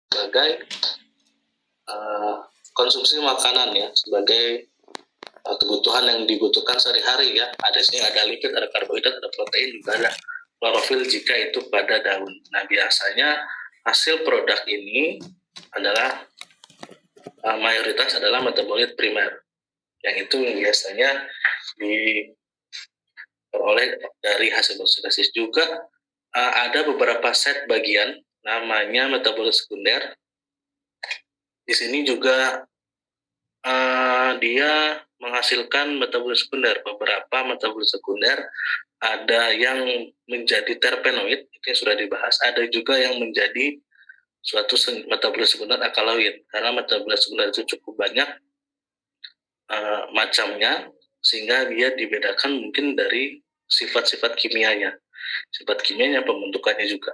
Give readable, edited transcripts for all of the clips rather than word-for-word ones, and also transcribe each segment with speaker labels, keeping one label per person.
Speaker 1: sebagai konsumsi makanan ya, sebagai kebutuhan yang dibutuhkan sehari-hari ya. Ada sini ada lipid, ada karbohidrat, ada protein, juga ada klorofil jika itu pada daun. Nah, biasanya hasil produk ini adalah mayoritas adalah metabolit primer, yang itu biasanya diperoleh dari hasil fotosintesis. Juga ada beberapa set bagian namanya metabolit sekunder. Di sini juga dia menghasilkan metabolit sekunder. Beberapa metabolit sekunder ada yang menjadi terpenoid, itu yang sudah dibahas. Ada juga yang menjadi suatu metabolit sekunder alkaloid, karena metabolit sekunder itu cukup banyak macamnya, sehingga dia dibedakan mungkin dari sifat-sifat kimianya, pembentukannya juga.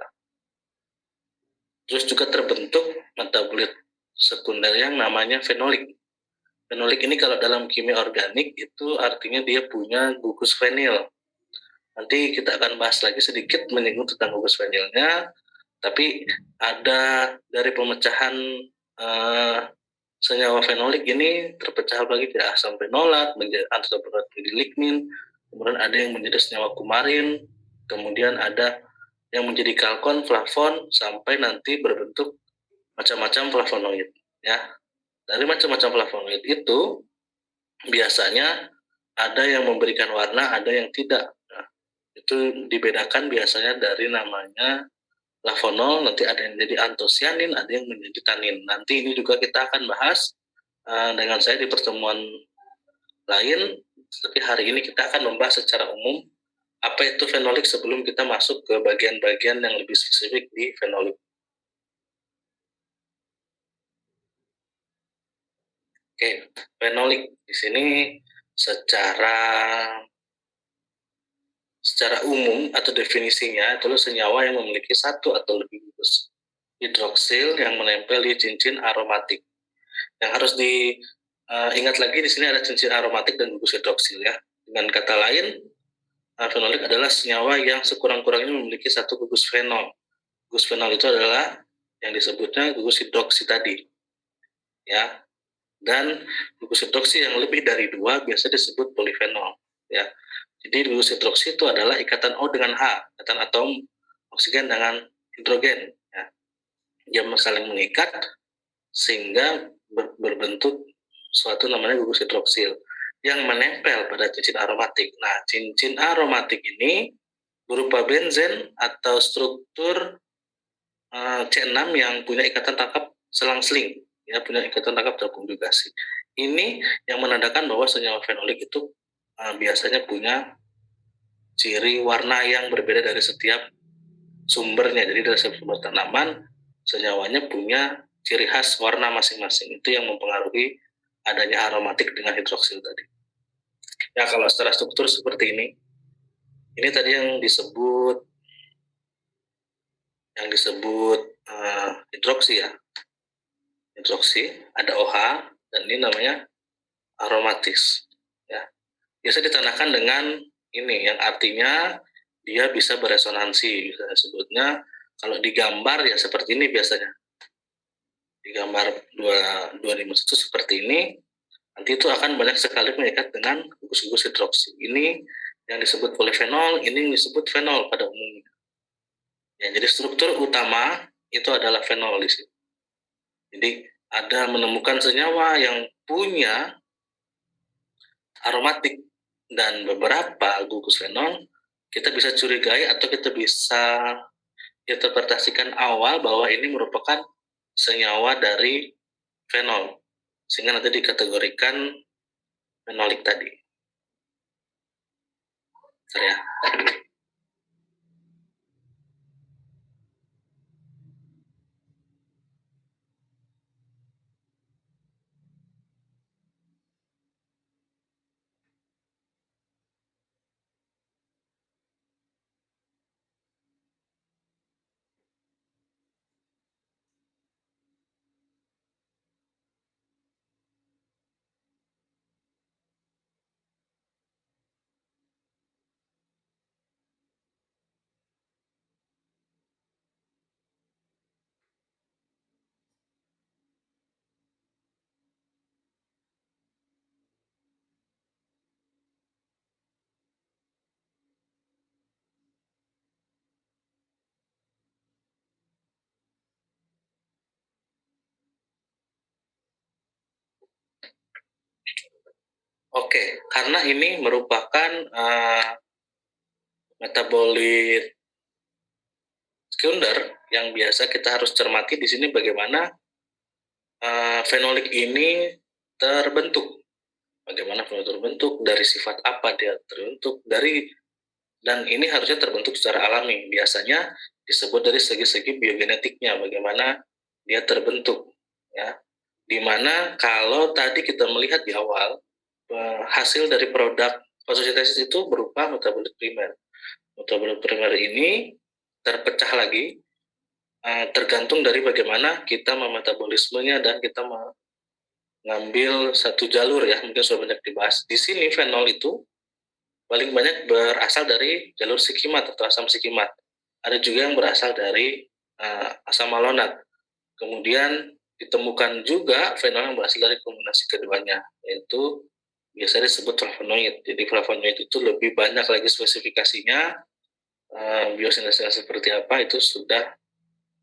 Speaker 1: Terus juga terbentuk metabolit sekunder yang namanya fenolik. Fenolik ini kalau dalam kimia organik itu artinya dia punya gugus fenil. Nanti kita akan bahas lagi sedikit menyinggung tentang gugus fenilnya. Tapi ada dari pemecahan senyawa fenolik ini terpecah lagi ke asam fenolat, menjadi antioksidan lignin, kemudian ada yang menjadi senyawa kumarin, kemudian ada yang menjadi kalkon, flavon, sampai nanti berbentuk macam-macam flavonoid ya. Dari macam-macam flavonoid itu biasanya ada yang memberikan warna, ada yang tidak. Nah, itu dibedakan biasanya dari namanya flavonol, nanti ada yang menjadi antosianin, ada yang menjadi tanin. Nanti ini juga kita akan bahas dengan saya di pertemuan lain, tapi hari ini kita akan membahas secara umum apa itu fenolik sebelum kita masuk ke bagian-bagian yang lebih spesifik di fenolik. Oke, fenolik di sini secara umum atau definisinya adalah senyawa yang memiliki satu atau lebih gugus hidroksil yang menempel di cincin aromatik. Yang harus diingat lagi di sini ada cincin aromatik dan gugus hidroksil ya. Dengan kata lain, fenolik adalah senyawa yang sekurang-kurangnya memiliki satu gugus fenol. Gugus fenol itu adalah yang disebutnya gugus hidroksi tadi, ya. Dan gugus hidroksi yang lebih dari 2 biasa disebut polifenol, ya. Jadi gugus hidroksi itu adalah ikatan O dengan H, ikatan atom oksigen dengan hidrogen, ya. Dia saling mengikat sehingga berbentuk suatu namanya gugus hidroksil yang menempel pada cincin aromatik. Nah, cincin aromatik ini berupa benzen atau struktur C6 yang punya ikatan tangkap selang-seling, ya, punya ikatan tangkap terkonjugasi. Ini yang menandakan bahwa senyawa fenolik itu biasanya punya ciri warna yang berbeda dari setiap sumbernya. Jadi dari sumber tanaman, senyawanya punya ciri khas warna masing-masing. Itu yang mempengaruhi adanya aromatik dengan hidroksil tadi. Ya, kalau secara struktur seperti ini tadi yang disebut hidroksi ya. Hidroksi, ada OH, dan ini namanya aromatis. Ya. Biasa ditandahkan dengan ini, yang artinya dia bisa beresonansi. Bisa sebutnya, kalau digambar ya seperti ini biasanya. Digambar 251 seperti ini, nanti itu akan banyak sekali mengikat dengan gugus-gugus hidroksi. Ini yang disebut polifenol, ini yang disebut fenol pada umumnya. Ya, jadi struktur utama itu adalah fenol di sini. Jadi ada menemukan senyawa yang punya aromatik dan beberapa gugus fenol, kita bisa curigai atau kita bisa interpretasikan awal bahwa ini merupakan senyawa dari fenol, sehingga nanti dikategorikan fenolik tadi. Ya. Oke, karena ini merupakan metabolit sekunder yang biasa kita harus cermati di sini bagaimana fenolik ini terbentuk. Bagaimana fenolik terbentuk, dari sifat apa dia terbentuk, dan ini harusnya terbentuk secara alami. Biasanya disebut dari segi-segi biogenetiknya, bagaimana dia terbentuk, ya. Dimana kalau tadi kita melihat di awal, hasil dari produk fotosintesis itu berupa metabolit primer. Metabolit primer ini terpecah lagi, tergantung dari bagaimana kita memetabolismenya dan kita mengambil satu jalur, ya, mungkin sudah banyak dibahas. Di sini fenol itu paling banyak berasal dari jalur sikimat atau asam sikimat. Ada juga yang berasal dari asam malonat. Kemudian ditemukan juga fenol yang berasal dari kombinasi keduanya, yaitu biasa disebut flavonoid. Jadi flavonoid itu lebih banyak lagi spesifikasinya, biosintesnya seperti apa itu sudah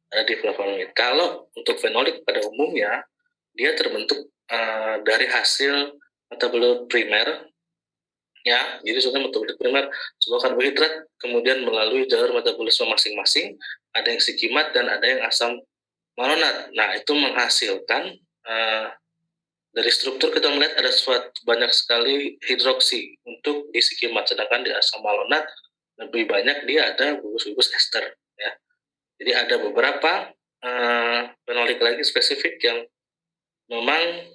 Speaker 1: ada di flavonoid. Kalau untuk fenolik pada umumnya dia terbentuk dari hasil metabolit primer, ya. Jadi sebenarnya metabolit primer sebuah karbohidrat kemudian melalui jalur metabolisme masing-masing, ada yang sikimat dan ada yang asam malonat. Nah, itu menghasilkan dari struktur kita melihat ada banyak sekali hidroksi untuk di sikimat, sedangkan di asam malonat lebih banyak dia ada gugus-gugus ester, ya. Jadi ada beberapa fenolik lagi spesifik yang memang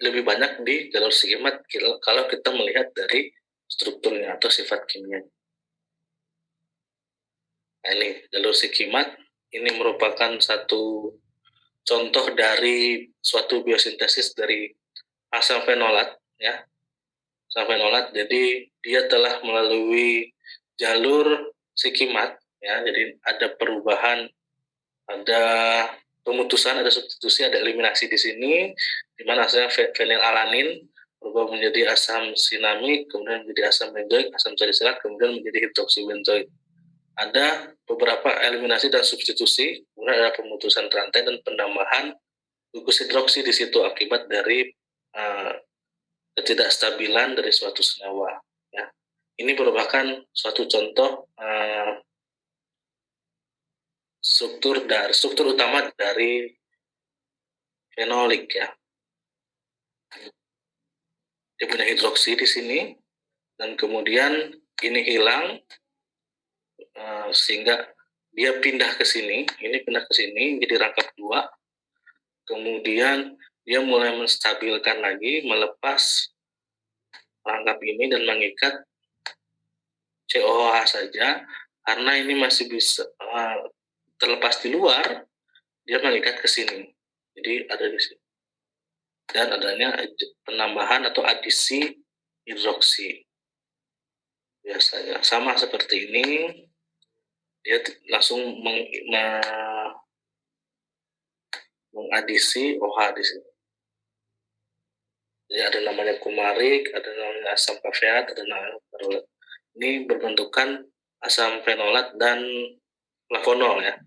Speaker 1: lebih banyak di jalur sikimat kalau kita melihat dari strukturnya atau sifat kimia. Nah, ini jalur sikimat ini merupakan satu contoh dari suatu biosintesis dari asam fenolat, ya. Asam fenolat, jadi dia telah melalui jalur sikimat, ya. Jadi ada perubahan, ada pemutusan, ada substitusi, ada eliminasi di sini, di mana asalnya fenilalanin berubah menjadi asam sinamik, kemudian menjadi asam benzoik, asam salisilat, kemudian menjadi hidroksibenzoik. Ada beberapa eliminasi dan substitusi, kemudian ada pemutusan rantai dan penambahan gugus hidroksi di situ akibat dari ketidakstabilan dari suatu senyawa, ya. Ini merupakan suatu contoh struktur utama dari fenolik, ya. Dia punya hidroksi di sini dan kemudian ini hilang sehingga dia pindah ke sini, ini pindah ke sini jadi rangkap dua. Kemudian dia mulai menstabilkan lagi, melepas rangkap ini dan mengikat COH saja, karena ini masih bisa terlepas di luar, dia mengikat ke sini. Jadi ada di sini. Dan adanya penambahan atau adisi hidroksi. Biasanya sama seperti ini, dia langsung mengadisi OH di sini. Jadi ada namanya kumarik, ada namanya asam kafeat, ada namanya ferulat. Ini berbentukan asam fenolat dan flavonol, ya.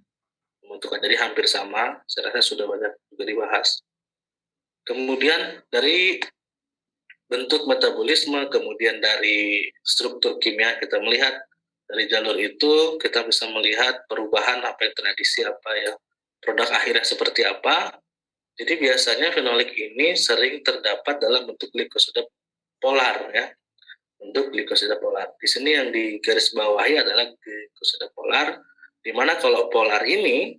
Speaker 1: Bentukan jadi hampir sama, saya rasa sudah banyak juga dibahas. Kemudian dari bentuk metabolisme, kemudian dari struktur kimia kita melihat, dari jalur itu kita bisa melihat perubahan apa yang tradisi, apa ya produk akhirnya seperti apa. Jadi biasanya fenolik ini sering terdapat dalam bentuk glikosida polar, ya. Bentuk glikosida polar. Di sini yang digarisbawahi adalah glikosida polar, di mana kalau polar ini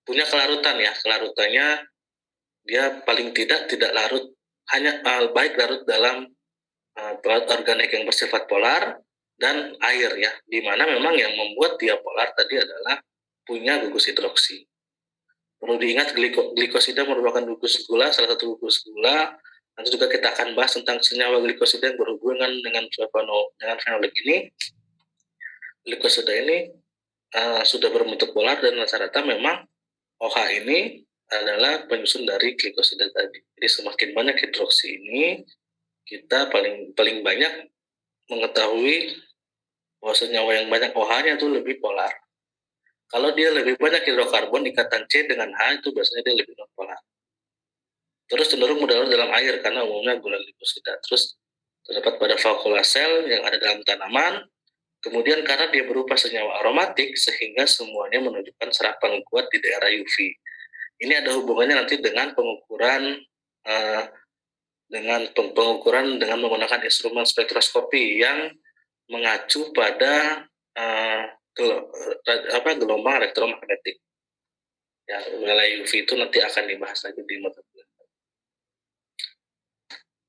Speaker 1: punya kelarutan, ya. Kelarutannya dia paling tidak larut, hanya baik larut dalam pelarut organik yang bersifat polar dan air, ya. Di mana memang yang membuat dia polar tadi adalah punya gugus hidroksi. Perlu diingat glikosida merupakan gugus gula, salah satu gugus gula. Nanti juga kita akan bahas tentang senyawa glikosida yang berhubungan dengan fenolik ini. Glikosida ini sudah berbentuk polar dan rata-rata memang OH ini adalah penyusun dari glikosida tadi. Jadi semakin banyak hidroksi ini, kita paling banyak mengetahui bahwa senyawa yang banyak OH-nya itu lebih polar. Kalau dia lebih banyak hidrokarbon, ikatan C dengan H itu biasanya dia lebih non-polar. terus cenderung berlarut dalam air karena umumnya gula glikosida. Terus terdapat pada vakuola sel yang ada dalam tanaman. Kemudian karena dia berupa senyawa aromatik sehingga semuanya menunjukkan serapan kuat di daerah UV. Ini ada hubungannya nanti dengan pengukuran dengan menggunakan instrumen spektroskopi yang mengacu pada gelombang elektromagnetik. Ya, nilai UV itu nanti akan dibahas lagi di metabolisme.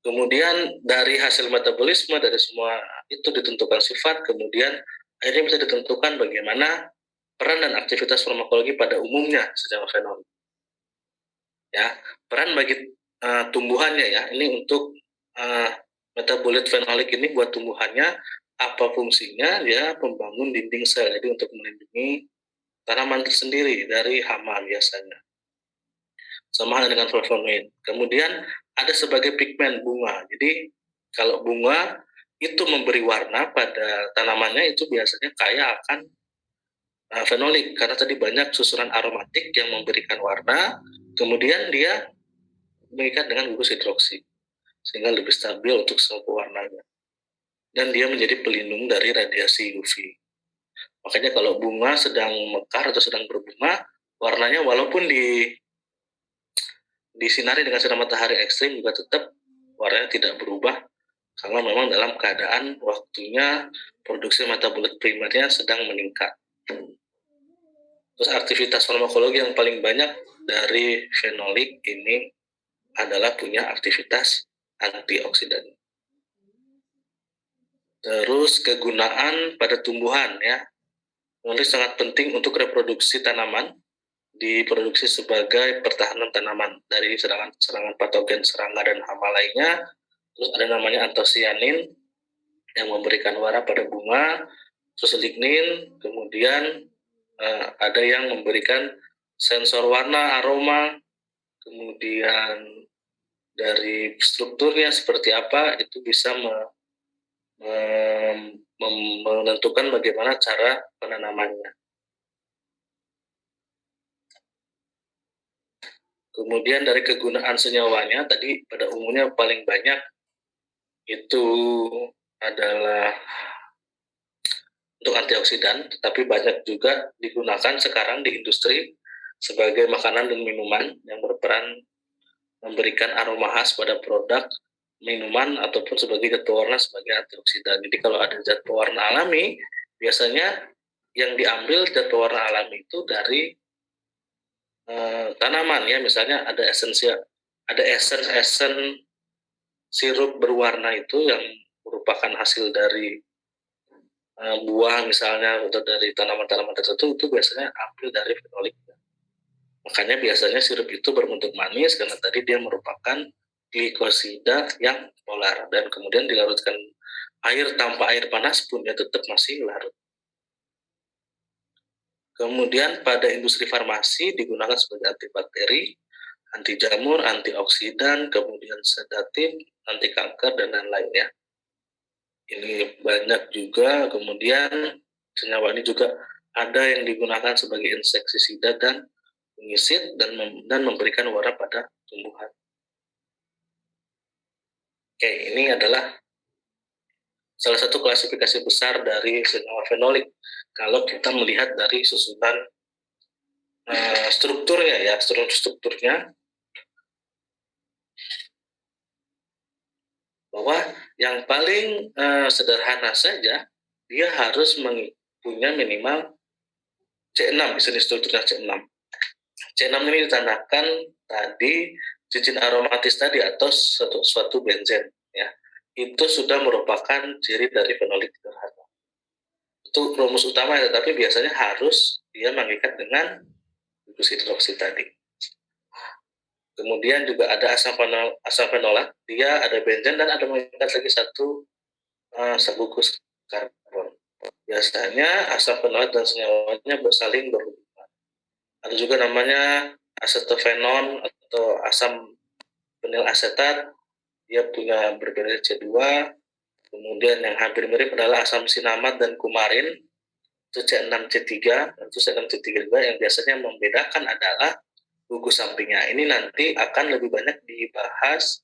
Speaker 1: Kemudian dari hasil metabolisme dari semua itu ditentukan sifat, kemudian akhirnya bisa ditentukan bagaimana peran dan aktivitas farmakologi pada umumnya secara fenolik. Ya, peran bagi tumbuhannya ya, ini untuk metabolit fenolik ini buat tumbuhannya apa fungsinya? Ya, membangun dinding sel, jadi untuk melindungi tanaman tersendiri dari hama biasanya. Sama halnya dengan flavonoid. Kemudian ada sebagai pigmen bunga. Jadi kalau bunga itu memberi warna pada tanamannya itu biasanya kaya akan fenolik karena tadi banyak susunan aromatik yang memberikan warna. Kemudian dia mengikat dengan gugus hidroksi sehingga lebih stabil untuk semua warnanya. Dan dia menjadi pelindung dari radiasi UV. Makanya kalau bunga sedang mekar atau sedang berbunga, warnanya walaupun disinari dengan sinar matahari ekstrim juga tetap warnanya tidak berubah karena memang dalam keadaan waktunya produksi metabolit primernya sedang meningkat. Terus aktivitas farmakologi yang paling banyak dari fenolik ini adalah punya aktivitas antioksidan. Terus kegunaan pada tumbuhan ya. Fenolik sangat penting untuk reproduksi tanaman, diproduksi sebagai pertahanan tanaman dari serangan patogen serangga dan hama lainnya. Terus ada namanya antosianin yang memberikan warna pada bunga, terus lignin, kemudian ada yang memberikan sensor warna, aroma, kemudian dari strukturnya seperti apa itu bisa menentukan bagaimana cara penanamannya. Kemudian dari kegunaan senyawanya tadi pada umumnya paling banyak itu adalah untuk antioksidan, tetapi banyak juga digunakan sekarang di industri sebagai makanan dan minuman yang berperan memberikan aroma khas pada produk minuman ataupun sebagai zat pewarna sebagai antioksidan. Jadi kalau ada zat pewarna alami, biasanya yang diambil zat pewarna alami itu dari tanaman ya, misalnya ada esen sirup berwarna itu yang merupakan hasil dari buah misalnya atau dari tanaman-tanaman tertentu itu biasanya ambil dari fenolik. Makanya biasanya sirup itu berbentuk manis karena tadi dia merupakan glikosida yang polar dan kemudian dilarutkan air tanpa air panas pun dia tetap masih larut. Kemudian pada industri farmasi digunakan sebagai antibakteri, anti jamur, antioksidan, kemudian sedatif, anti kanker dan lain-lainnya. Ini banyak juga, kemudian senyawa ini juga ada yang digunakan sebagai insektisida dan fungisid dan memberikan warna pada tumbuhan. Oke, ini adalah salah satu klasifikasi besar dari senyawa fenolik. Kalau kita melihat dari susunan strukturnya ya, strukturnya bahwa yang paling sederhana saja dia harus punya minimal C6, di sini strukturnya C6. C6 ini ditandakan tadi cincin aromatis tadi atau suatu benzen ya. Itu sudah merupakan ciri dari fenolik sederhana. Itu rumus utama ya, tetapi biasanya harus dia mengikat dengan gugus hidroksi tadi. Kemudian juga ada asam fenolat, dia ada benzen dan ada mengikat lagi satu gugus karbon. Biasanya asam fenolat dan senyawanya saling berhubungan. Ada juga namanya asetofenon atau asam fenil asetat, dia punya berbeda C2. Kemudian yang hampir mirip adalah asam sinamat dan kumarin, itu C6C3, itu C6C3 juga yang biasanya membedakan adalah gugus sampingnya. Ini nanti akan lebih banyak dibahas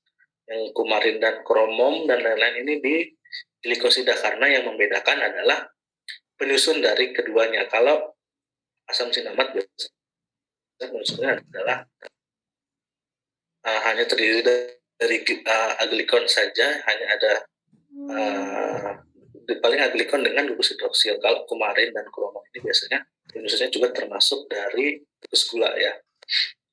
Speaker 1: yang kumarin dan kromom dan lain-lain ini di glikosida, karena yang membedakan adalah penyusun dari keduanya. Kalau asam sinamat biasanya penyusunnya adalah hanya terdiri dari aglikon saja, hanya ada paling aglikon dengan gugus hidroksil. Kalau kumarin dan kromom ini biasanya penyusunnya juga termasuk dari gugus gula ya.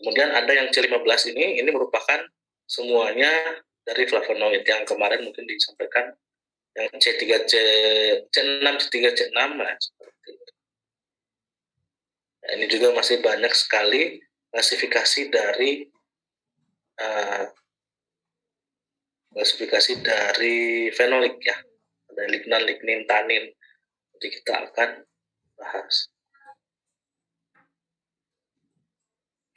Speaker 1: Kemudian ada yang C15 ini merupakan semuanya dari flavonoid yang kemarin mungkin disampaikan, yang C3C C6 C3 C6 nah, seperti itu. Nah, ini juga masih banyak sekali klasifikasi dari fenolik ya. Ada lignan, lignin, tanin. Jadi kita akan bahas.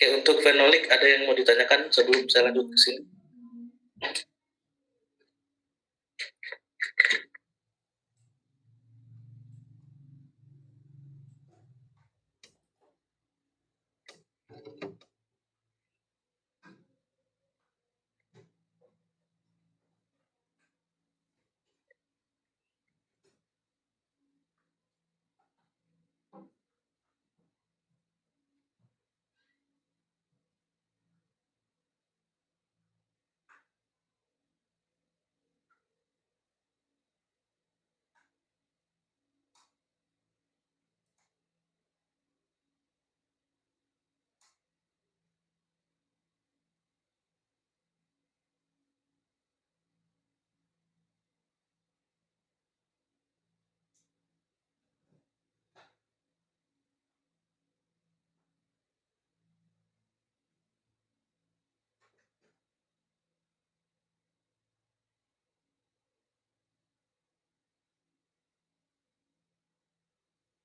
Speaker 1: Oke, untuk fenolik ada yang mau ditanyakan sebelum saya lanjut ke sini?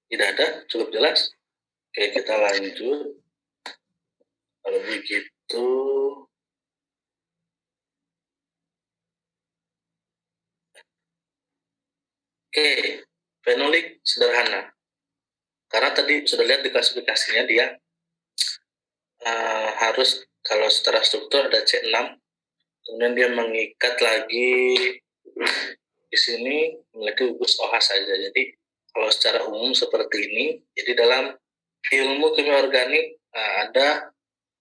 Speaker 1: Tidak ada? Cukup jelas? Oke, kita lanjut. Kalau begitu, oke, fenolik sederhana. Karena tadi sudah lihat di klasifikasinya dia harus kalau secara struktur ada C6, kemudian dia mengikat lagi di sini memiliki gugus OH saja. Jadi kalau secara umum seperti ini, jadi dalam ilmu kimia organik ada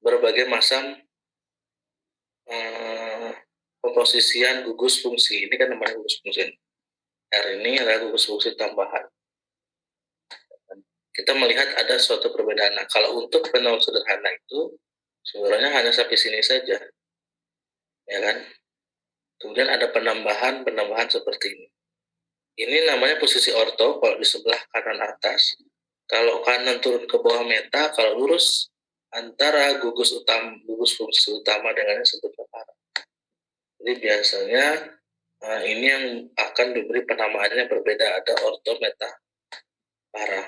Speaker 1: berbagai macam komposisian gugus fungsi. Ini kan namanya gugus fungsi. R ini adalah gugus fungsi tambahan. Kita melihat ada suatu perbedaan. Nah, kalau untuk fenol sederhana itu sebenarnya hanya sampai sini saja, ya kan? Kemudian ada penambahan seperti ini. Ini namanya posisi orto kalau di sebelah kanan atas. Kalau kanan turun ke bawah meta, kalau lurus antara gugus fungsi utama dengan yang disebut para. Jadi biasanya ini yang akan diberi penamaannya berbeda, ada orto, meta, para.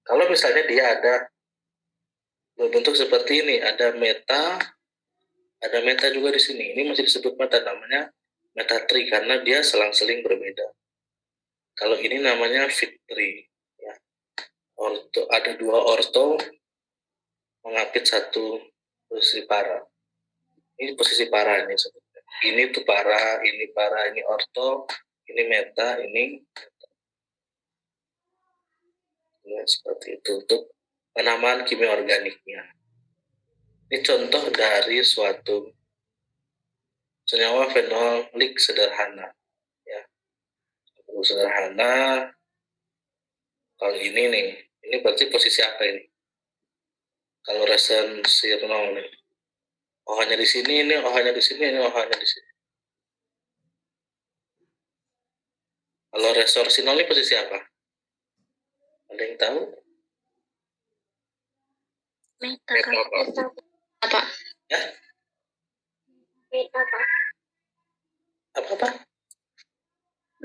Speaker 1: Kalau misalnya dia ada berbentuk seperti ini, ada meta juga di sini. Ini masih disebut meta, namanya metatri karena dia selang-seling berbeda. Kalau ini namanya fitri, ya. Orto, ada dua orto mengapit satu posisi para. Ini posisi para ini sebetulnya. Ini tuh para, ini orto, ini meta, ini meta. Ya, seperti itu untuk penamaan kimia organiknya. Ini contoh dari suatu senyawa fenolik sederhana. Ya. Sederhana. Kalau ini nih, ini berarti posisi apa ini? Kalau resensi 0 nih. OH-nya di sini, ini OH-nya di sini, ini OH-nya di sini. Kalau resorsi 0 ini posisi apa? Ada yang tahu?
Speaker 2: Meta, apa?
Speaker 1: Ya?
Speaker 2: Meta, Pak.
Speaker 1: Apa?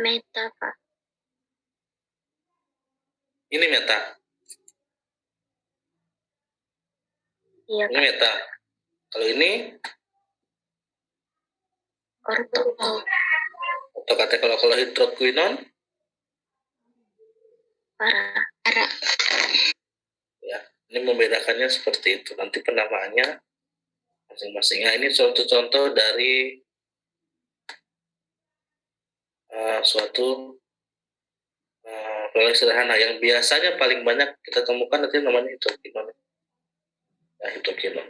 Speaker 2: Meta, Pak.
Speaker 1: Ini meta.
Speaker 2: Iya,
Speaker 1: ini meta. Kalau ini
Speaker 2: orto.
Speaker 1: Atau kata kalau hidroquinon
Speaker 2: Para.
Speaker 1: ya. membedakannya seperti itu. Nanti penamaannya masing-masing. Nah, ini contoh-contoh dari suatu proyek sederhana yang biasanya paling banyak kita temukan nanti namanya hidrokinon. Ya, hidrokinon.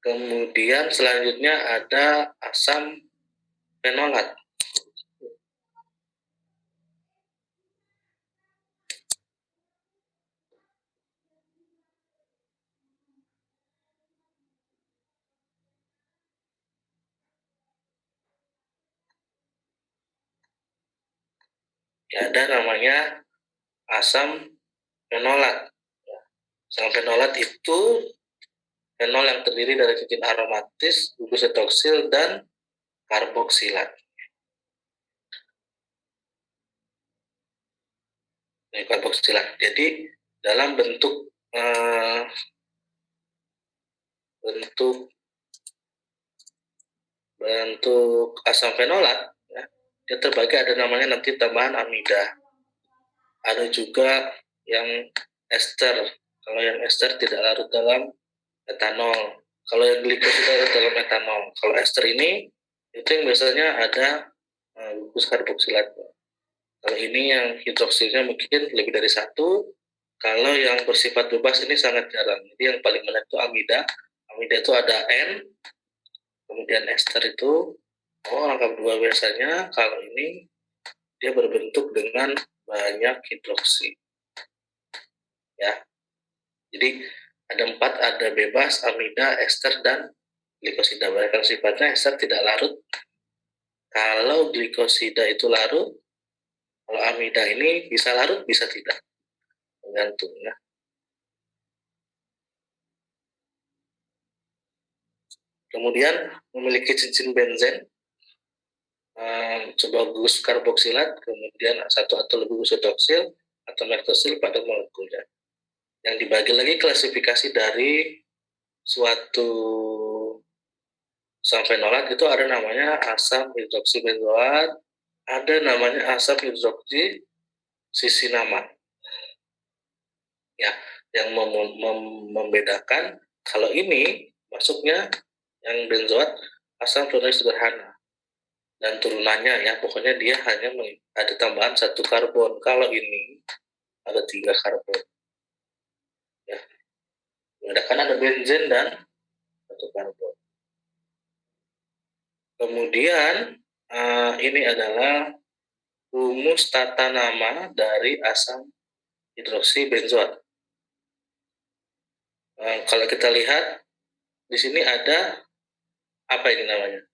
Speaker 1: Kemudian selanjutnya ada asam fenolat. Ya, ada namanya asam fenolat. Asam fenolat itu fenol yang terdiri dari cincin aromatis, gugus etoksil, dan karboksilat. Ini karboksilat. Jadi dalam bentuk asam fenolat, ya, dia terbagi ada namanya nanti tambahan amida. Ada juga yang ester. Kalau yang ester tidak larut dalam etanol. Kalau yang glikosida larut dalam etanol. Kalau ester ini itu yang biasanya ada gugus karboksilat. Kalau ini yang hidroksilnya mungkin lebih dari satu. Kalau yang bersifat bebas ini sangat jarang. Jadi yang paling banyak itu amida. Amida itu ada N, kemudian ester itu lengkap 2 biasanya. Kalau ini dia berbentuk dengan banyak hidroksi. Ya, jadi ada 4, ada bebas, amida, ester, dan glikosida. Bahkan sifatnya ester tidak larut. Kalau glikosida itu larut, kalau amida ini bisa larut, bisa tidak, tergantung ya. Kemudian memiliki cincin benzen, sebuah gugus karboksilat, kemudian satu atau lebih gugus hidroksil atau metoksil pada molekulnya. Yang dibagi lagi klasifikasi dari suatu asam fenolat itu ada namanya asam hidroksibenzoat, ada namanya asam hidroksisinamat. Ya, yang membedakan kalau ini masuknya yang benzoat asam fenolit sederhana dan turunannya ya, pokoknya dia hanya ada tambahan 1 karbon. Kalau ini ada 3 karbon. Ya, membedakan ada benzen dan 1 karbon. Kemudian ini adalah rumus tata nama dari asam hidroksibenzoat. Kalau kita lihat di sini ada apa ini namanya?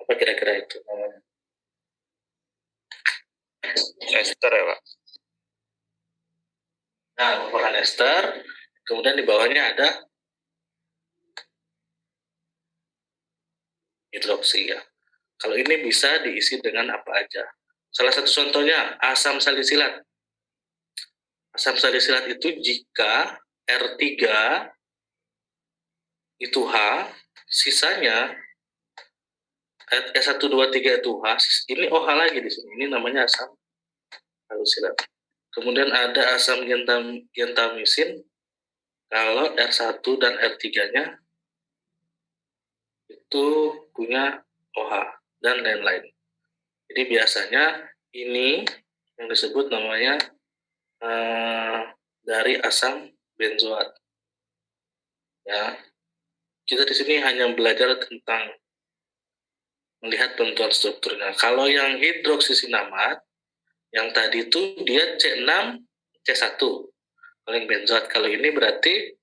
Speaker 1: Apa kira-kira itu namanya? Ester ya, Pak. Nah, merupakan ester. Kemudian di bawahnya ada hidroksi ya. Kalau ini bisa diisi dengan apa aja. Salah satu contohnya asam salisilat. Asam salisilat itu jika R3 itu H, sisanya S1, 2, 3 itu H, ini OH lagi di sini. Ini namanya asam salisilat. Kemudian ada asam gentamisin. Kalau R1 dan R3-nya itu punya OH dan lain-lain. Jadi biasanya ini yang disebut namanya dari asam benzoat. Ya, kita di sini hanya belajar tentang melihat bentukan strukturnya. Kalau yang hidroksisinamat, yang tadi itu dia C6, C1. Kalau yang benzoat, kalau ini berarti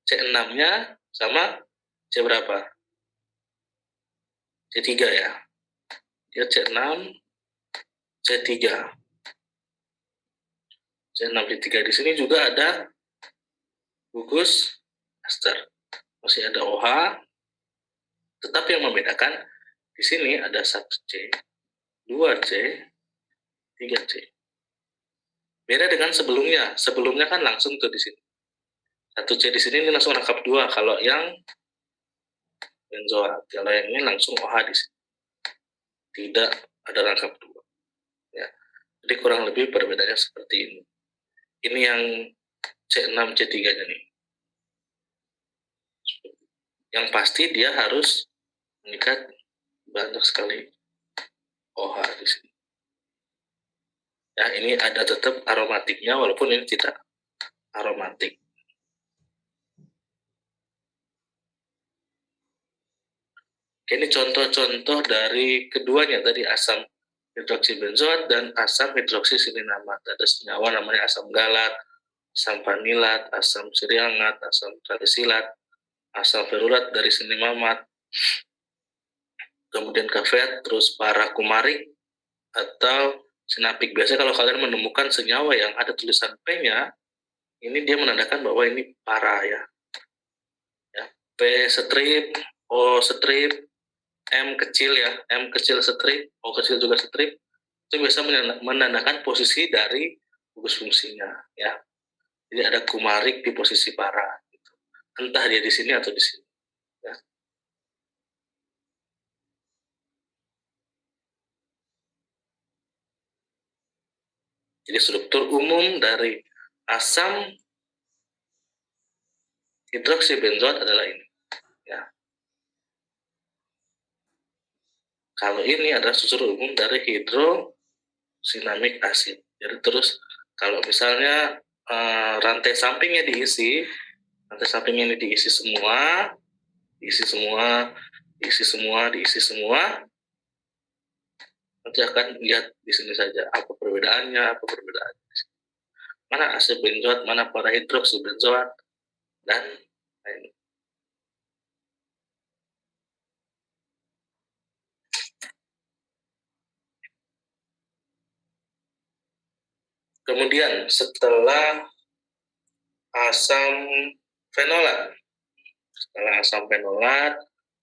Speaker 1: C6-nya sama C berapa? C3 ya. Dia C6, C3. C6, C3. Di sini juga ada gugus ester. Masih ada OH. Tetapi yang membedakan di sini ada 1C, 2C, 3C. Beda dengan sebelumnya. Sebelumnya kan langsung tuh di sini. 1C di sini ini langsung rangkap 2. Kalau yang benzoat. Kalau yang ini langsung OH di sini. Tidak ada rangkap dua. Ya. Jadi kurang lebih perbedaannya seperti ini. Ini yang C6C3-nya nih. Yang pasti dia harus mengikat banyak sekali OH di sini. Ya, ini ada tetap aromatiknya walaupun ini tidak aromatik. Oke, ini contoh-contoh dari keduanya tadi, asam hidroksibenzoat dan asam hidroksisilinamat. Ada senyawa namanya asam galat, asam vanilat, asam siriangat, asam salisilat, asam ferulat dari silimamat, kemudian kafeat, terus parakumarik atau sinapik. Biasanya kalau kalian menemukan senyawa yang ada tulisan P-nya, ini dia menandakan bahwa ini para ya. P strip, O strip, M kecil ya, M kecil strip, O kecil juga strip, itu biasa menandakan posisi dari gugus fungsinya ya. Jadi ada kumarik di posisi para, gitu. Entah dia di sini atau di sini. Ya. Jadi struktur umum dari asam hidroksibenzoat adalah ini. Ya. Kalau ini adalah struktur umum dari hidrosinamik asid. Jadi terus kalau misalnya rantai sampingnya diisi, rantai sampingnya ini diisi semua, diisi semua, diisi semua, diisi semua, nanti akan lihat di sini saja apa perbedaannya, apa perbedaannya. Mana asam benzoat, mana para hidroksibenzoat, dan lain. Kemudian setelah asam fenolat,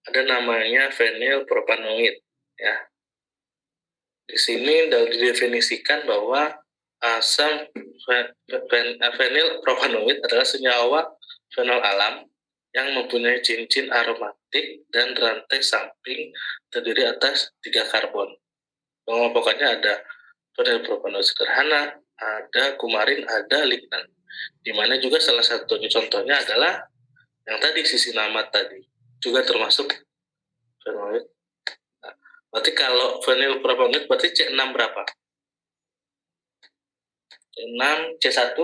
Speaker 1: ada namanya fenilpropanoid ya. Di sini didefinisikan bahwa asam fenilpropanoid adalah senyawa fenol alam yang mempunyai cincin aromatik dan rantai samping terdiri atas 3 karbon. Pokoknya ada fenilpropanoid sederhana, ada kumarin, ada lignan. Di mana juga salah satu contohnya adalah yang tadi sisinamat tadi, juga termasuk fenoloid. Nah, berarti kalau fenilpropanoid berarti C6 berapa? C6, C1,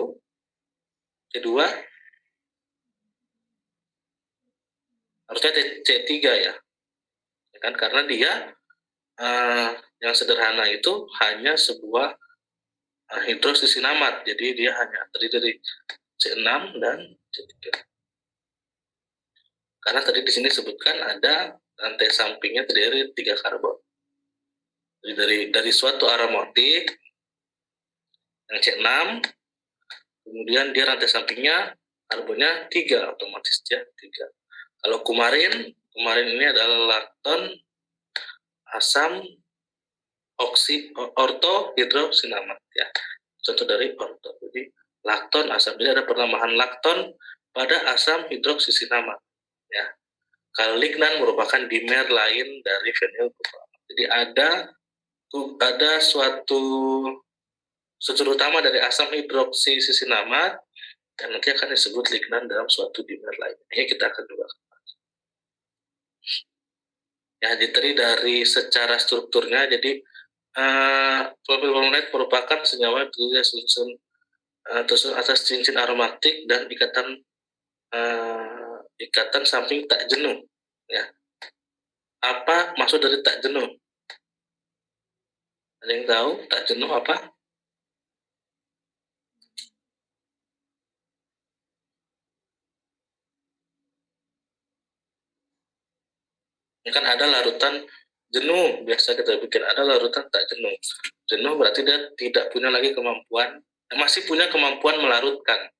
Speaker 1: C2, harusnya C3 ya. Kan karena dia yang sederhana itu hanya sebuah hidrosisinamat, jadi dia hanya terdiri dari C6 dan C3. Karena tadi di sini disebutkan ada rantai sampingnya terdiri dari 3 karbon. Jadi dari suatu aromatik yang C6, kemudian dia rantai sampingnya karbonnya 3, otomatis ya 3. Kalau kumarin ini adalah lakton asam ortohidrosinamat ya. Contoh dari orto. Jadi lakton asam, jadi ada penambahan lakton pada asam hidroksisinamat ya. Kalau lignan merupakan dimer lain dari fenilpropanoid. Jadi ada suatu struktur utama dari asam hidroksisinamat dan nanti akan disebut lignan dalam suatu dimer lain. Ini kita akan coba. Ya, jadi dari secara strukturnya, jadi fenilpropanoid merupakan senyawa yang tersusun atas cincin aromatik dan ikatan samping tak jenuh. Ya. Apa maksud dari tak jenuh? Ada yang tahu tak jenuh apa? Ini kan ada larutan jenuh, biasa kita bikin ada larutan tak jenuh. Jenuh berarti dia tidak punya lagi kemampuan, masih punya kemampuan melarutkan.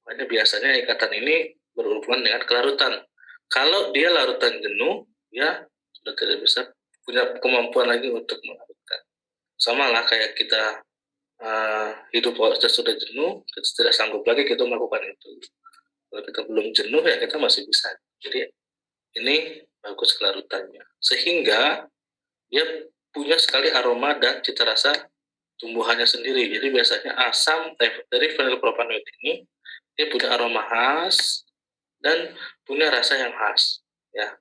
Speaker 1: Makanya biasanya ikatan ini berhubungan dengan kelarutan. Kalau dia larutan jenuh, ya sudah tidak bisa punya kemampuan lagi untuk melarutkan. Sama lah kayak kita hidup sudah jenuh, kita tidak sanggup lagi kita melakukan itu. Kalau kita belum jenuh ya kita masih bisa. Jadi ini bagus kelarutannya. Sehingga dia punya sekali aroma dan cita rasa tumbuhannya sendiri. Jadi biasanya asam dari fenilpropanoid ini dia punya aroma khas dan punya rasa yang khas. Ya.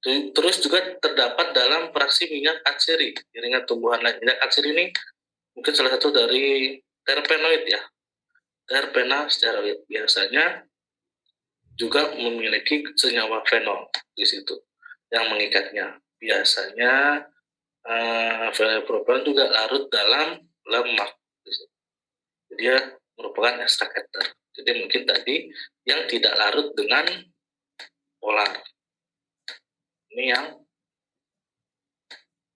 Speaker 1: Terus juga terdapat dalam fraksi minyak atsiri, jaringan tumbuhan lain. Minyak atsiri ini mungkin salah satu dari terpenoid ya. Terpena steroid biasanya juga memiliki senyawa fenol di situ yang mengikatnya. Biasanya fenilpropan juga larut dalam lemak. Jadi dia merupakan ekstrak ether. Jadi mungkin tadi yang tidak larut dengan polar. Ini yang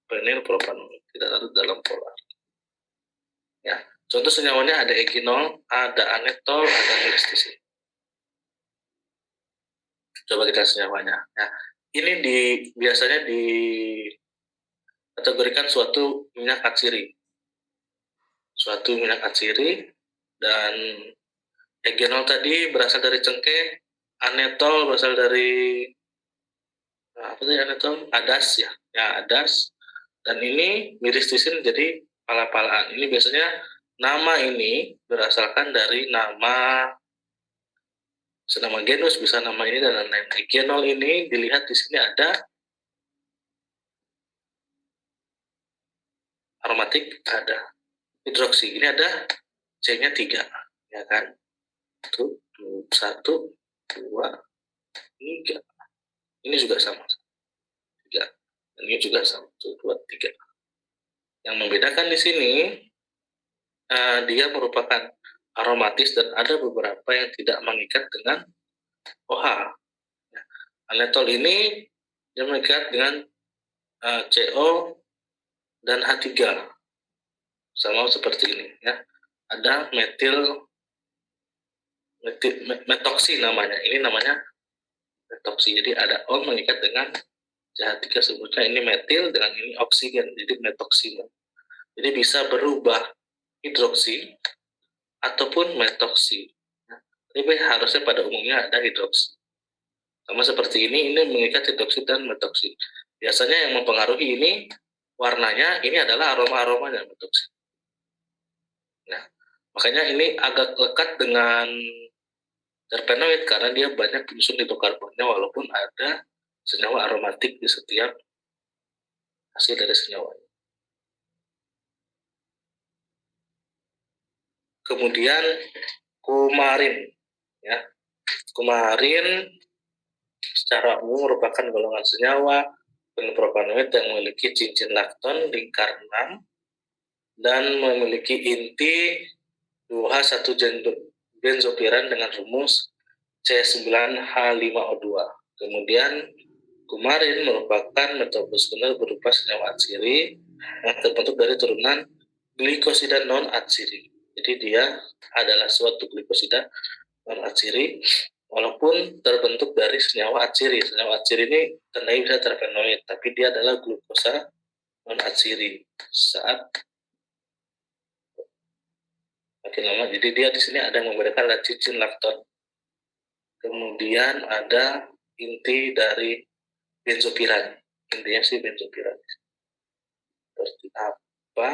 Speaker 1: fenilpropanoid tidak larut dalam polar. Ya, contoh senyawanya ada eginol, ada anetol, ada miristisin. Coba kita senyawanya. Nah, ini biasanya dikategorikan suatu minyak atsiri. Suatu minyak atsiri, dan egenol tadi berasal dari cengkeh, anetol berasal dari apa tadi anetol? Adas ya. Ya, adas. Dan ini miristisin jadi pala-palaan. Ini biasanya nama ini berasalkan dari nama genus, bisa nama ini dan lain-lain. Egenol ini dilihat di sini ada aromatik, ada hidroksi. Ini ada C-nya 3, ya kan? Itu 1, 2, 3. Ini juga sama. 3. Dan ini juga sama. 1, 2, 3. Yang membedakan di sini dia merupakan aromatis dan ada beberapa yang tidak mengikat dengan OH. Anetol ini dia mengikat dengan CO dan H3. Sama seperti ini ya. Ada metoksi namanya. Ini namanya metoksi. Jadi ada O mengikat dengan CH3 sebutnya ini metil, dengan ini oksigen. Jadi metoksi. Jadi bisa berubah hidroksi ataupun metoksi. Tapi harusnya pada umumnya ada hidroksi. Sama seperti ini mengikat hidroksi dan metoksi. Biasanya yang mempengaruhi ini warnanya, ini adalah aroma-aromanya metoksi. Nah, makanya ini agak lekat dengan terpenoid karena dia banyak unsur hidrokarbonnya walaupun ada senyawa aromatik di setiap hasil dari senyawanya. Kemudian kumarin, ya. Kumarin secara umum merupakan golongan senyawa fenilpropanoid yang memiliki cincin lakton lingkar 6 dan memiliki inti 2H1 benzopiran dengan rumus C9H5O2. Kemudian kumarin merupakan metabolisme berupa senyawa atsiri yang terbentuk dari turunan glikosida non-atsiri. Jadi dia adalah suatu glikosida non-atsiri walaupun terbentuk dari senyawa atsiri. Senyawa atsiri ini tandanya bisa terpenoid, tapi dia adalah glukosa non-atsiri saat makin lama. Jadi dia di sini ada yang membedakan ada cincin lakton. Kemudian ada inti dari benzopiran. Intinya sih benzopiran. Seperti apa?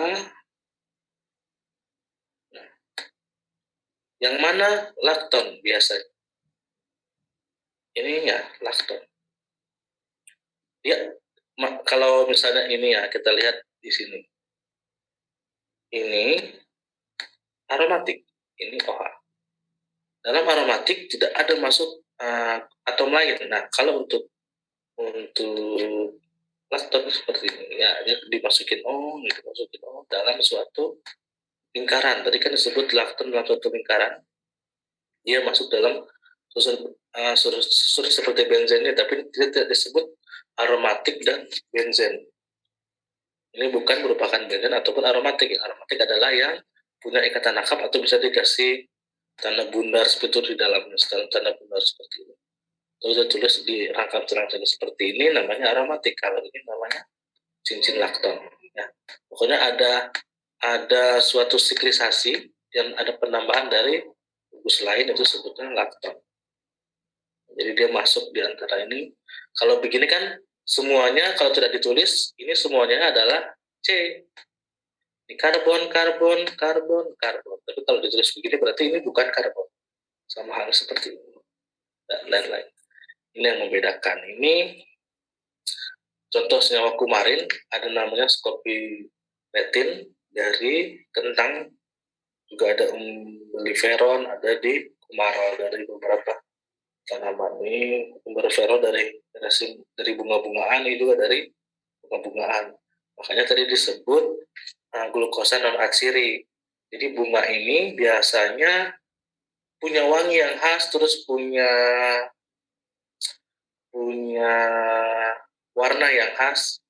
Speaker 1: Nah, yang mana lakton biasanya? Ini ya lakton. Dia kalau misalnya ini ya kita lihat di sini. Ini aromatik, ini OH. Dalam aromatik tidak ada masuk atom lain. Nah, kalau untuk lakton seperti ini, ya dia dimasukin O, dimasukin O dalam suatu lingkaran. Tadi kan disebut lakton dalam suatu lingkaran. Dia masuk dalam susu seperti benzennya, tapi tidak disebut aromatik dan benzen. Ini bukan merupakan benzen ataupun aromatik. Aromatik adalah yang punya ikatan akap atau bisa dikasih tanda bundar seperti itu di dalamnya, tanda bundar seperti ini. Terus tulis di rangkap terang seperti ini namanya aromatik. Kalau ini namanya cincin lakton. Ya. Pokoknya ada suatu siklisasi yang ada penambahan dari gugus lain itu sebutnya lakton. Jadi dia masuk di antara ini. Kalau begini kan semuanya kalau tidak ditulis ini semuanya adalah C. Ini karbon, karbon, karbon, karbon. Tapi kalau ditulis begini berarti ini bukan karbon. Sama hal seperti ini dan lain-lain. Ini yang membedakan. Ini contoh senyawa kumarin ada namanya scopoletin dari kentang, juga ada umbelliferon ada di kumarol dari beberapa tanaman. Ini umbelliferon dari bunga-bungaan, ini juga dari bunga-bungaan. Makanya tadi disebut glukosa non atsiri. Jadi bunga ini biasanya punya wangi yang khas, terus punya warna yang khas,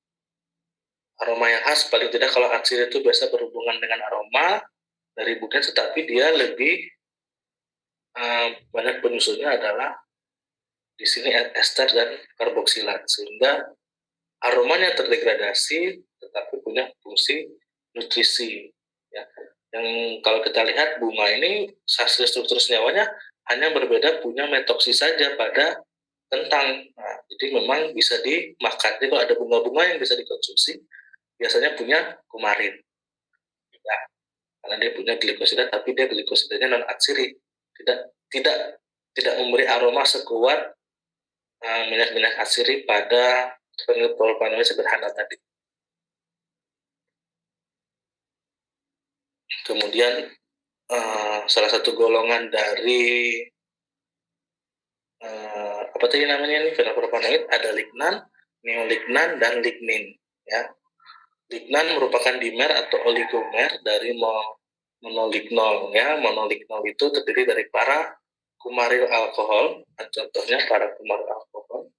Speaker 1: aroma yang khas. Paling tidak kalau atsiri itu biasa berhubungan dengan aroma dari bunga, tetapi dia lebih banyak penyusunnya adalah di sini ester dan karboksilat, sehingga aromanya terdegradasi tetapi punya fungsi nutrisi. Ya. Yang kalau kita lihat bunga ini hasil struktur senyawanya hanya berbeda, punya metoksi saja pada kentang. Nah, jadi memang bisa dimakan. Jadi kalau ada bunga-bunga yang bisa dikonsumsi, biasanya punya kumarin. Ya, karena dia punya glikosida, tapi dia glikosidanya non atsiri, tidak memberi aroma sekuat minyak-minyak atsiri pada fenilpropanoid sederhana tadi. Kemudian salah satu golongan dari apa tadi namanya ini fenilpropanoid ada lignan, neolignan, dan lignin. Ya, lignan merupakan dimer atau oligomer dari monolignol. Ya, monolignol itu terdiri dari para kumaril alkohol, contohnya para kumaril alkohol.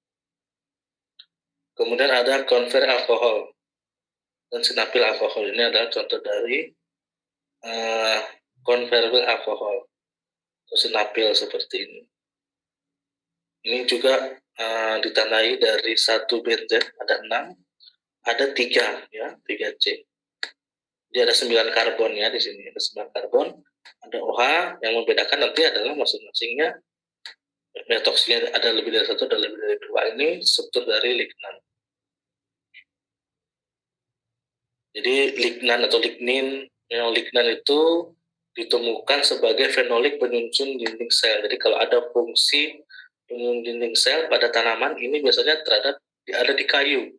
Speaker 1: Kemudian ada konver alkohol dan sinapil alkohol. Ini adalah contoh dari konverbil alkohol atau sinapil seperti ini. Ini juga ditandai dari satu benzen ada 6, ada 3 ya, 3C. Jadi ada 9 karbon ya di sini, ada 9 karbon, ada OH. Yang membedakan nanti adalah masing-masingnya metoksinya ada lebih dari 1, ada lebih dari 2. Ini struktur dari lignan. Jadi lignan atau lignin, lignan itu ditemukan sebagai fenolik penyusun dinding sel. Jadi kalau ada fungsi penyusun dinding sel pada tanaman, ini biasanya ada di kayu.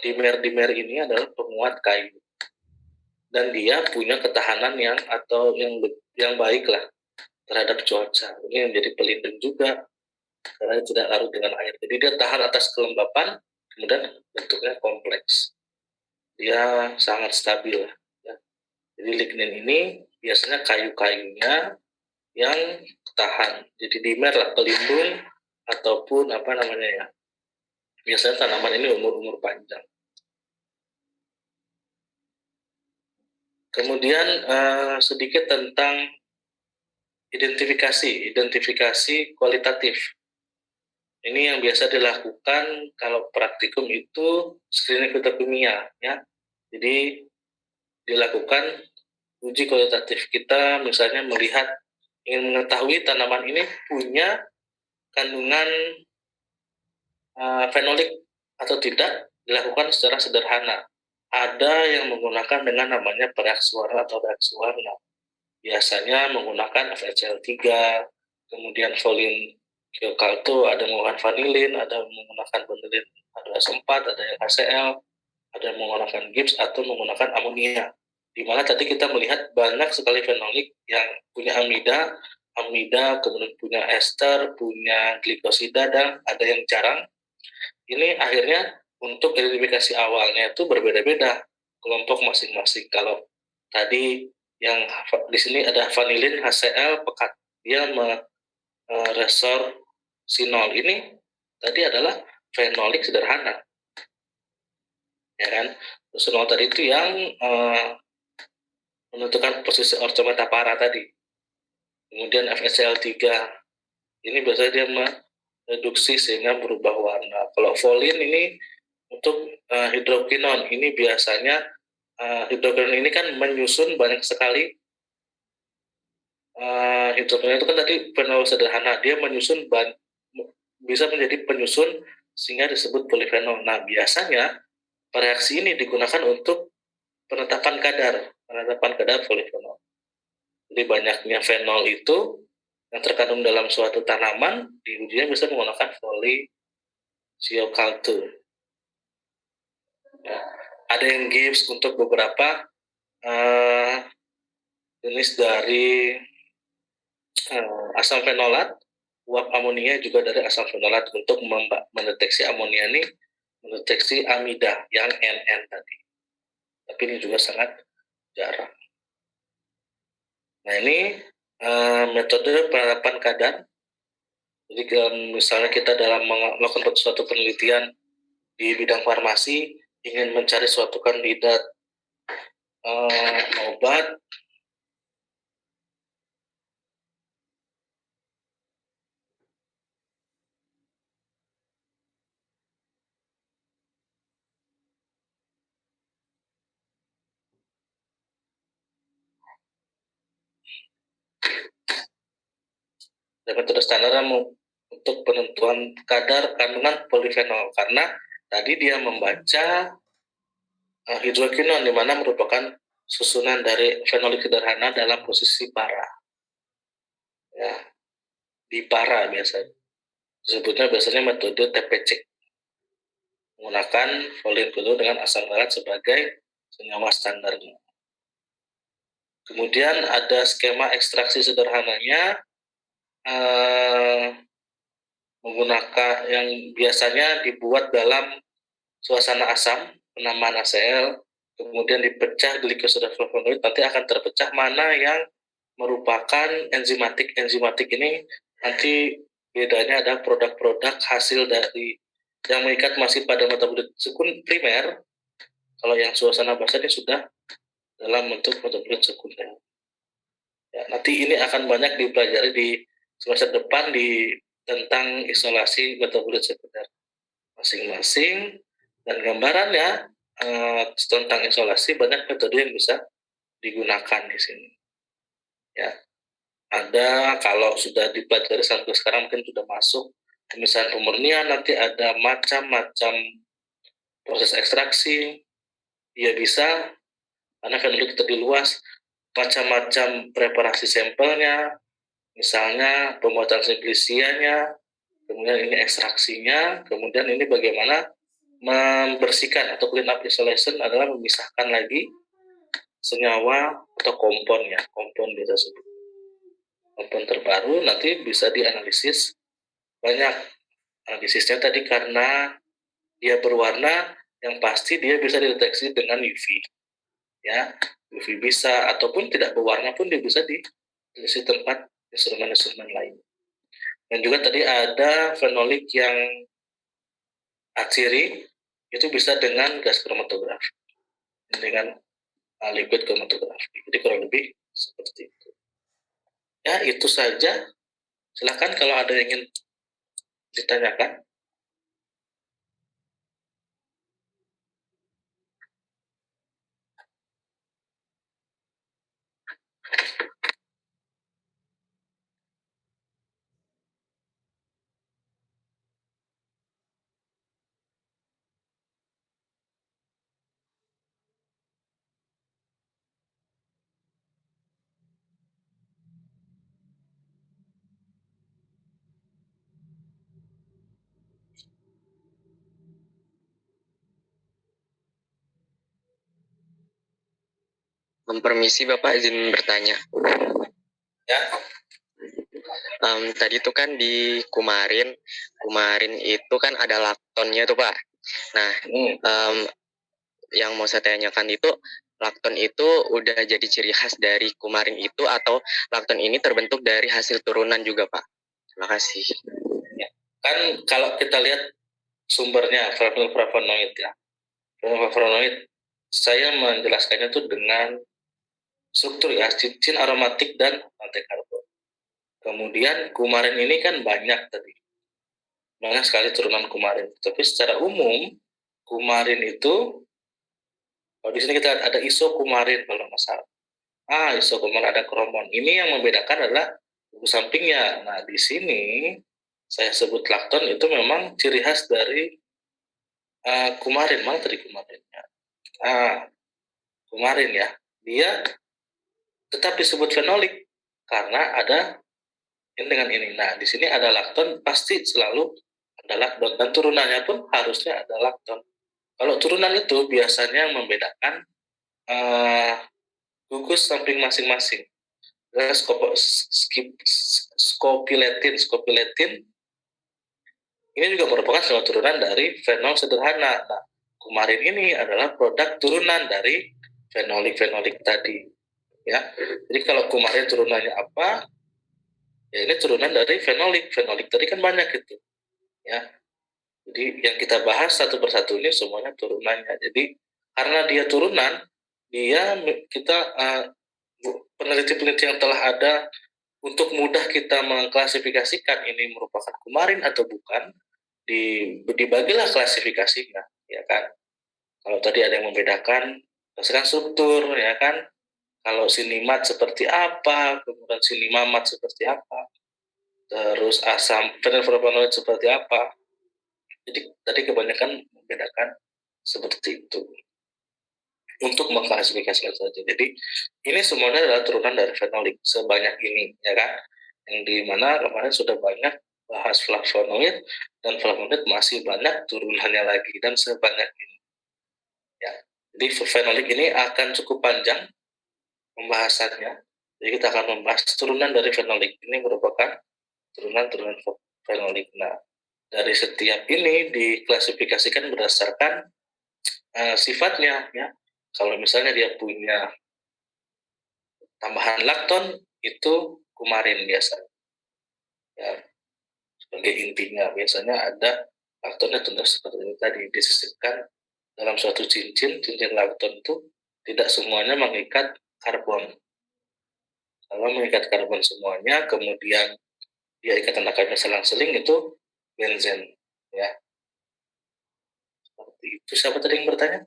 Speaker 1: Dimer-dimer ini adalah penguat kayu. Dan dia punya ketahanan yang baik lah terhadap cuaca. Ini menjadi pelindung juga karena tidak larut dengan air. Jadi dia tahan atas kelembapan, kemudian bentuknya kompleks. Dia sangat stabil. Ya. Jadi lignin ini biasanya kayu-kayunya yang tahan. Jadi dimer lah, pelindung ataupun apa namanya ya. Biasanya tanaman ini umur panjang. Kemudian sedikit tentang identifikasi kualitatif. Ini yang biasa dilakukan kalau praktikum itu screening fitokimia ya. Jadi dilakukan uji kualitatif. Kita misalnya ingin mengetahui tanaman ini punya kandungan fenolik atau tidak, dilakukan secara sederhana. Ada yang menggunakan dengan namanya pereaksi warna atau reaksi warna. Biasanya menggunakan FeCl3, kemudian volin Kyokalto, ada yang menggunakan vanilin, ada yang menggunakan vanilin H2S4, ada yang HCl, ada yang menggunakan Gibbs atau menggunakan amonia. Di mana tadi kita melihat banyak sekali fenolik yang punya amida, kemudian punya ester, punya glikosida, dan ada yang jarang. Ini akhirnya untuk identifikasi awalnya itu berbeda-beda kelompok masing-masing. Kalau tadi yang di sini ada vanilin HCl pekat, dia resorsinol. Ini tadi adalah fenolik sederhana, ya kan? Resorsinol tadi itu yang menentukan posisi ortometapara tadi. Kemudian FeCl3 ini biasanya dia mereduksi sehingga berubah warna. Kalau volin ini untuk hidrokinon, ini biasanya hidrokinon ini kan menyusun banyak sekali. Hidrokinon itu kan tadi fenol sederhana, dia menyusun bisa menjadi penyusun sehingga disebut polifenol. Nah, biasanya reaksi ini digunakan untuk penetapan kadar polifenol. Jadi banyaknya fenol itu yang terkandung dalam suatu tanaman diujinya bisa menggunakan foliculture. Ya. Ada yang Gibbs untuk beberapa jenis dari asam fenolat, uap amonia juga dari asam fenolat untuk mendeteksi amonia ini, mendeteksi amida yang NN tadi. Tapi ini juga sangat jarang. Nah, ini metode penerapan kadar. Jadi misalnya kita dalam melakukan suatu penelitian di bidang farmasi, ingin mencari suatu kandidat obat, dan metode standar untuk penentuan kadar kandungan polifenol, karena tadi dia membaca hidrokinon, di mana merupakan susunan dari fenolik sederhana dalam posisi para. Ya, di para biasanya. Disebutnya biasanya metode TPC, menggunakan foliculture dengan asam folat sebagai senyawa standarnya. Kemudian ada skema ekstraksi sederhananya, menggunakan yang biasanya dibuat dalam suasana asam, penambahan HCl, kemudian dipecah glikosida flavonoid, nanti akan terpecah mana yang merupakan enzimatik. Enzimatik ini nanti bedanya ada produk-produk hasil dari yang mengikat masih pada metabolit primer. Kalau yang suasana basah ini sudah dalam bentuk metabolit sekunder. Ya, nanti ini akan banyak dipelajari di semester depan tentang isolasi metabolit sekunder masing-masing, dan gambarannya tentang isolasi banyak metode yang bisa digunakan di sini. Ya, ada kalau sudah dipelajari sampai sekarang mungkin sudah masuk pemisahan pemurnian, nanti ada macam-macam proses ekstraksi. Dia bisa karena fenolik tadi luas, macam-macam preparasi sampelnya, misalnya pembuatan simplisianya, kemudian ini ekstraksinya, kemudian ini bagaimana membersihkan atau clean up isolation adalah memisahkan lagi senyawa atau kompon biasa sebut. Kompon terbaru nanti bisa dianalisis banyak. Analisisnya tadi karena dia berwarna, yang pasti dia bisa dideteksi dengan UV. Ya, UV bisa, ataupun tidak berwarna pun dia bisa dideteksi tempat instrumen-instrumen lain. Dan juga tadi ada fenolik yang atsiri, itu bisa dengan gas kromatografi, dengan liquid kromatografi. Jadi kurang lebih seperti itu. Ya, itu saja. Silakan kalau ada yang ingin ditanyakan.
Speaker 3: Permisi Bapak, izin bertanya.
Speaker 1: Ya.
Speaker 3: Tadi itu kan di kumarin itu kan ada laktonnya tuh Pak. Nah, yang mau saya tanyakan itu, lakton itu udah jadi ciri khas dari kumarin itu, atau lakton ini terbentuk dari hasil turunan juga Pak? Terima kasih.
Speaker 1: Ya. Kan kalau kita lihat sumbernya flavonoid ya. Flavonoid, saya menjelaskannya tuh dengan struktur ya, cincin aromatik dan rantai karbon. Kemudian kumarin ini kan banyak tadi, banyak sekali turunan kumarin. Tapi secara umum kumarin itu, kalau di sini kita ada isokumarin kalau nggak salah. Isokumarin ada kromon. Ini yang membedakan adalah buku sampingnya. Nah, di sini saya sebut lakton itu memang ciri khas dari kumarin. Mana tadi kumarinnya? Kumarin ya. Dia tetap disebut fenolik karena ada ini dengan ini. Nah, di sini ada lakton, pasti selalu ada lakton, dan turunannya pun harusnya ada lakton. Kalau turunan itu biasanya membedakan gugus samping masing-masing. Scopiletin ini juga merupakan salah turunan dari fenol sederhana. Nah, kumarin ini adalah produk turunan dari fenolik tadi. Ya, jadi kalau kumarin turunannya apa? Ya ini turunan dari fenolik. Fenolik tadi kan banyak gitu. Ya, jadi yang kita bahas satu persatu ini semuanya turunannya. Jadi karena dia turunan, kita peneliti-peneliti yang telah ada untuk mudah kita mengklasifikasikan ini merupakan kumarin atau bukan, dibagilah klasifikasinya, ya kan. Kalau tadi ada yang membedakan berdasarkan struktur, ya kan. Kalau sinimat seperti apa, kemudian sinimamat seperti apa, terus asam fenilpropanoid seperti apa. Jadi tadi kebanyakan membedakan seperti itu untuk mengklasifikasikan saja. Jadi ini semuanya adalah turunan dari fenolik sebanyak ini, ya kan? Yang di mana kemarin sudah banyak bahas flavonoid, dan flavonoid masih banyak turunannya lagi dan sebanyak ini. Ya, jadi fenolik ini akan cukup panjang pembahasannya. Jadi kita akan membahas turunan dari fenolik. Ini merupakan turunan-turunan fenolik. Nah, dari setiap ini diklasifikasikan berdasarkan sifatnya, ya. Kalau misalnya dia punya tambahan lakton, itu kumarin biasanya. Ya, sebagai intinya biasanya ada laktonnya tentu seperti ini tadi disisipkan dalam suatu cincin lakton itu tidak semuanya mengikat karbon. Kalau mengikat karbon semuanya, kemudian dia ikatan akarnya selang-seling, itu benzen, ya. Seperti itu. Siapa tadi yang bertanya?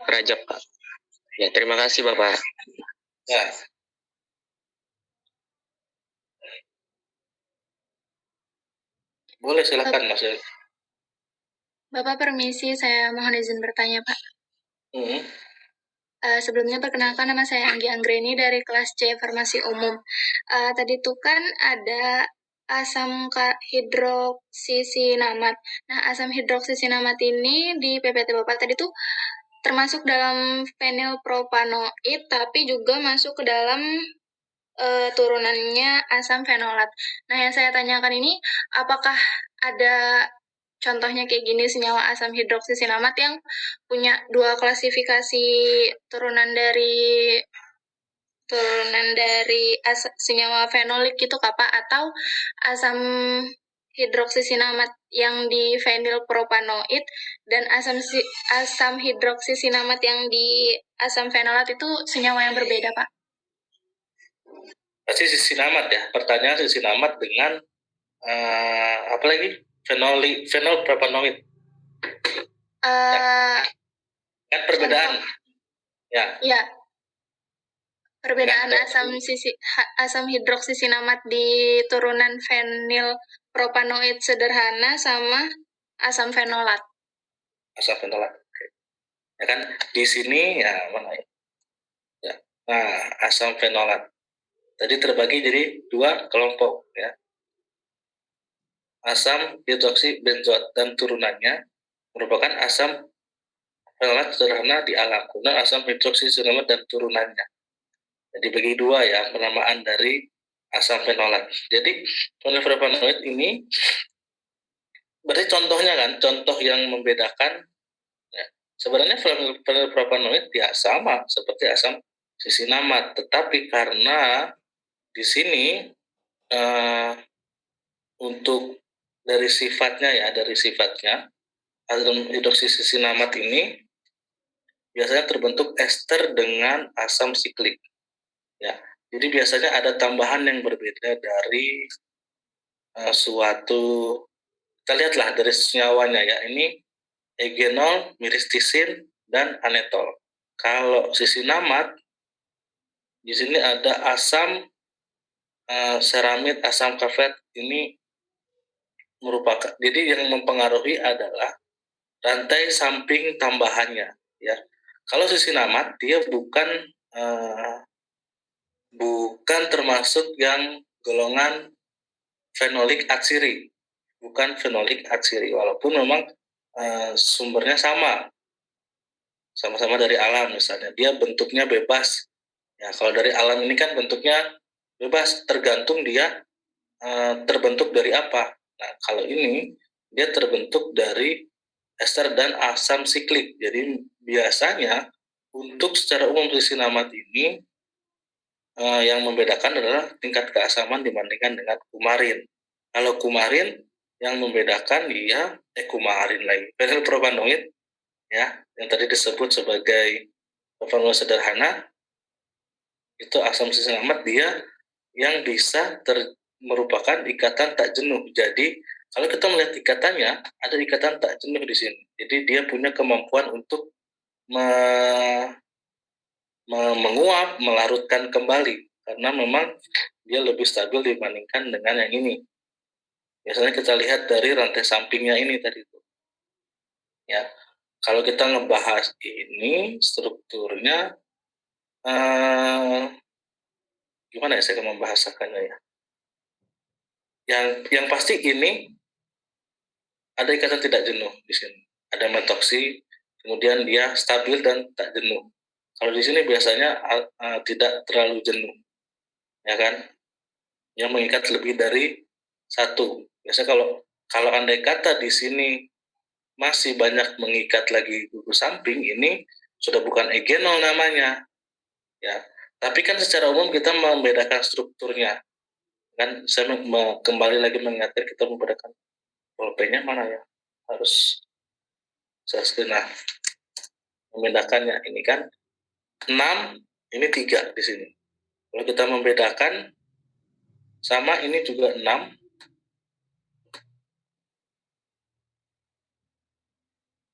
Speaker 3: Rajab, Pak. Ya, terima kasih, Bapak.
Speaker 1: Ya. Boleh, silakan, Mas.
Speaker 2: Bapak permisi, saya mohon izin bertanya, Pak. Sebelumnya perkenalkan, nama saya Anggi Anggreni dari kelas C Farmasi Umum. Tadi itu kan ada asam hidroksisinamat. Nah, asam hidroksisinamat ini di PPT Bapak tadi tuh termasuk dalam fenilpropanoid, tapi juga masuk ke dalam turunannya asam fenolat. Nah, yang saya tanyakan ini, apakah ada contohnya kayak gini senyawa asam hidroksisinamat yang punya dua klasifikasi turunan dari senyawa fenolik gitu Kak, Pak, atau asam hidroksisinamat yang di fenilpropanoid dan asam hidroksisinamat yang di asam fenolat itu senyawa yang berbeda, Pak?
Speaker 1: Pasti sisinamat ya. Pertanyaan sisinamat dengan apa lagi? Fenolpropanoid. Kan perbedaan. Ya.
Speaker 2: Ya. Perbedaan asam hidroksisinamat di turunan fenilpropanoid sederhana sama asam fenolat.
Speaker 1: Asam fenolat. Ya kan di sini ya mana ya? Ya. Nah, asam fenolat tadi terbagi jadi dua kelompok, ya. Asam hidroksi benzoat dan turunannya merupakan asam fenolat sederhana di alam, kemudian asam hidroksisinamat dan turunannya. Jadi bagi dua ya penamaan dari asam fenolat. Jadi fenilpropanoid ini berarti contohnya kan, contoh yang membedakan ya, sebenarnya fenilpropanoid ya sama seperti asam sisinamat, tetapi karena di sini untuk dari sifatnya asam hidroksisinamat ini biasanya terbentuk ester dengan asam siklik. Ya, jadi biasanya ada tambahan yang berbeda dari suatu, kita lihatlah dari senyawanya ya, ini eugenol, miristisin, dan anetol. Kalau sisinamat, di sini ada asam seramid, asam kafet, ini merupakan, jadi yang mempengaruhi adalah rantai samping tambahannya, ya. Kalau sisinamat dia bukan termasuk yang golongan fenolik atsiri, bukan fenolik atsiri, walaupun memang sumbernya sama-sama dari alam misalnya, dia bentuknya bebas. Ya, kalau dari alam ini kan bentuknya bebas, tergantung dia terbentuk dari apa. Nah, kalau ini dia terbentuk dari ester dan asam siklik. Jadi biasanya untuk secara umum sisinamat ini yang membedakan adalah tingkat keasaman dibandingkan dengan kumarin. Kalau kumarin yang membedakan dia kumarin lagi. Fenilpropanoid ya, yang tadi disebut sebagai propanoid sederhana, itu asam sisinamat dia yang bisa merupakan ikatan tak jenuh. Jadi kalau kita melihat ikatannya, ada ikatan tak jenuh di sini. Jadi dia punya kemampuan untuk menguap, melarutkan kembali, karena memang dia lebih stabil dibandingkan dengan yang ini. Biasanya kita lihat dari rantai sampingnya ini tadi itu. Ya, kalau kita ngebahas ini strukturnya, gimana ya saya membahasakannya ya? Yang pasti ini ada ikatan tidak jenuh di sini. Ada metoksi, kemudian dia stabil dan tak jenuh. Kalau di sini biasanya tidak terlalu jenuh, ya kan? Yang mengikat lebih dari satu. Biasanya kalau andai kata di sini masih banyak mengikat lagi gugus samping, ini sudah bukan egenol namanya, ya. Tapi kan secara umum kita membedakan strukturnya. Kan saya kembali lagi mengingatkan kita membedakan pulpennya mana ya. Harus saya nah, membedakannya ini kan 6, ini 3 di sini. Kalau kita membedakan sama ini juga 6.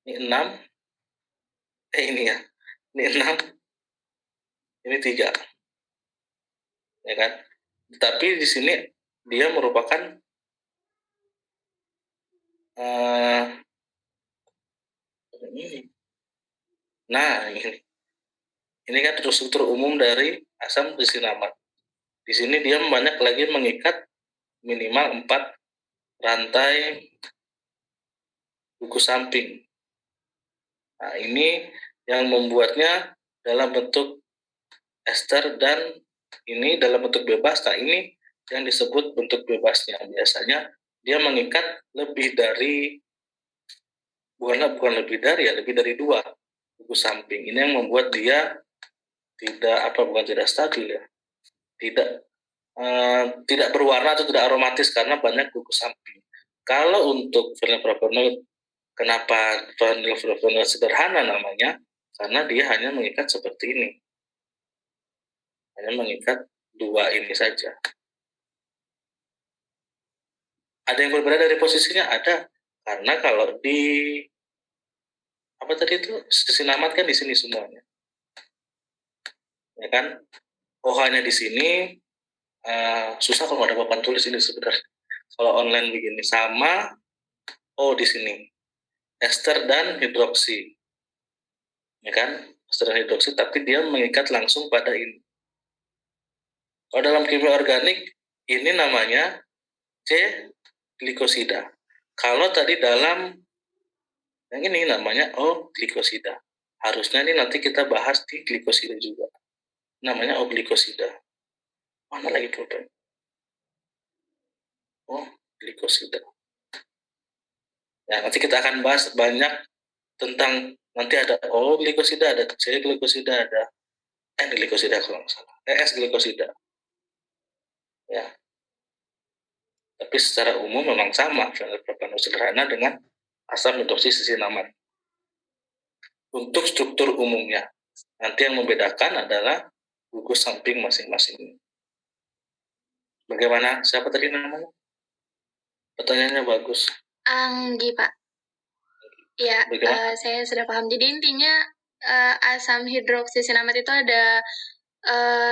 Speaker 1: Ini 6. Ini ya. Ini 6. Ini 3. Ya kan? Tapi di sini dia merupakan ini. Nah, ini kan struktur umum dari asam disinamat. Di sini dia banyak lagi mengikat minimal 4 rantai gugus samping. Nah, ini yang membuatnya dalam bentuk ester dan ini dalam bentuk bebas. Nah, ini yang disebut bentuk bebasnya. Biasanya dia mengikat lebih dari bukan lebih dari 2 gugus samping. Ini yang membuat dia bukan tidak stabil ya. Tidak berwarna atau tidak aromatis karena banyak gugus samping. Kalau untuk fenilpropanoid, kenapa fenilpropanoid sederhana namanya? Karena dia hanya mengikat seperti ini. Hanya mengikat 2 ini saja. Ada yang berbeda dari posisinya? Ada. Karena kalau di apa tadi itu sisinamat kan di sini semuanya. Ya kan? OH-nya di sini susah kalau ada papan tulis ini sebenarnya. Kalau online begini sama O di sini. Ester dan hidroksi. Ya kan? Ester dan hidroksi, tapi dia mengikat langsung pada ini. Kalau dalam kimia organik ini namanya C-glikosida. Kalau tadi dalam yang ini namanya O-glikosida. Harusnya ini nanti kita bahas di glikosida juga. Namanya O-glikosida. Mana lagi protein? O-glikosida. Ya, nanti kita akan bahas banyak tentang, nanti ada O-glikosida, ada C-glikosida, ada N-glikosida kalau nggak salah. S-glikosida. Ya. Tapi secara umum memang sama fenilpropanoid sederhana dengan asam hidroksisinamat. Untuk struktur umumnya, nanti yang membedakan adalah gugus samping masing-masing. Bagaimana? Siapa tadi namanya? Pertanyaannya bagus.
Speaker 2: Anggi, Pak. Ya, saya sudah paham. Jadi intinya asam hidroksisinamat itu ada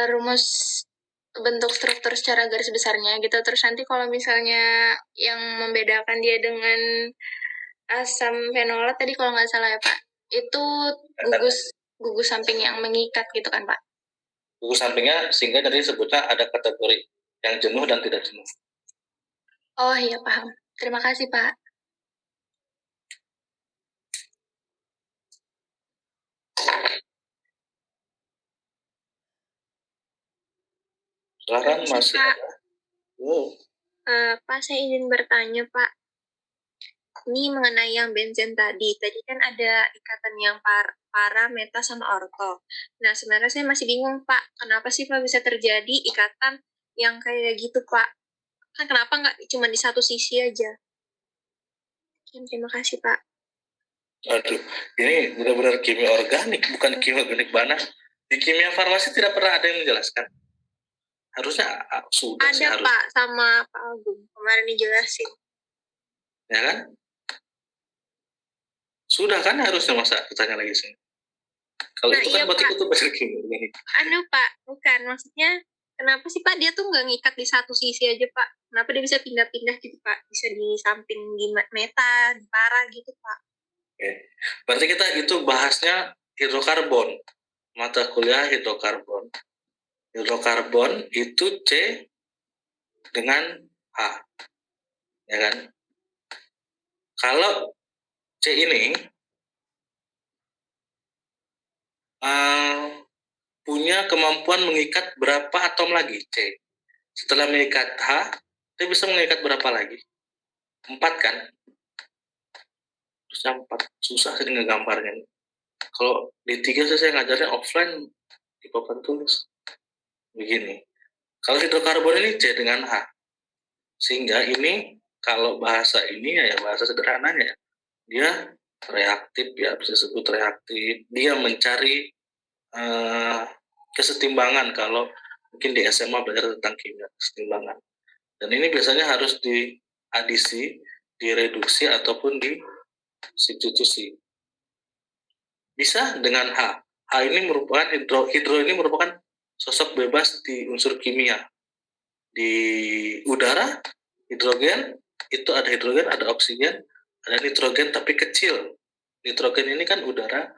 Speaker 2: rumus bentuk struktur secara garis besarnya gitu. Terus nanti kalau misalnya yang membedakan dia dengan asam fenolat tadi kalau nggak salah ya Pak, itu gugus samping yang mengikat gitu kan Pak?
Speaker 1: Gugus sampingnya sehingga dari sebutnya ada kategori yang jenuh dan tidak jenuh.
Speaker 2: Oh iya paham. Terima kasih Pak.
Speaker 1: Silakan Mas.
Speaker 2: Pak.
Speaker 1: Oh.
Speaker 2: Pak, saya izin bertanya Pak. Ini mengenai yang benzen tadi. Tadi kan ada ikatan yang para, meta, sama orto. Nah, sebenarnya saya masih bingung Pak. Kenapa sih Pak bisa terjadi ikatan yang kayak gitu Pak? Kan kenapa nggak cuma di satu sisi aja? Terima kasih Pak.
Speaker 1: Aduh, ini benar-benar kimia organik, bukan kimia organik banget. Di kimia farmasi tidak pernah ada yang menjelaskan. Harusnya sudah sih.
Speaker 2: Ada Pak, sama Pak Agung. Kemarin dijelasin.
Speaker 1: Ya kan? Sudah kan harusnya, masa ditanya lagi sih. Kalau itu kan berarti itu benar kimia organik.
Speaker 2: Pak, bukan. Maksudnya kenapa sih Pak dia tuh nggak ngikat di satu sisi aja Pak? Kenapa dia bisa pindah-pindah gitu Pak? Bisa di samping di meta, di para gitu Pak?
Speaker 1: Oke. Berarti kita itu bahasnya hidrokarbon. Mata kuliah hidrokarbon. Hidrokarbon itu C dengan H. Ya kan? Kalau C ini punya kemampuan mengikat berapa atom lagi, C. Setelah mengikat H, dia bisa mengikat berapa lagi? 4 kan? Terusnya 4. Susah sih ngegambarnya. Kalau di 3 saya ngajarnya offline di papan tulis. Begini. Kalau hidrokarbon ini C dengan H. Sehingga ini kalau bahasa ini ya bahasa sederhananya dia reaktif ya, bisa disebut reaktif. Dia mencari kesetimbangan kalau mungkin di SMA belajar tentang kimia kesetimbangan. Dan ini biasanya harus diadisi, direduksi ataupun disubstitusi. Bisa dengan H. H ini merupakan hidro ini merupakan sosok bebas di unsur kimia. Di udara, hidrogen, itu ada hidrogen, ada oksigen, ada nitrogen tapi kecil. Nitrogen ini kan udara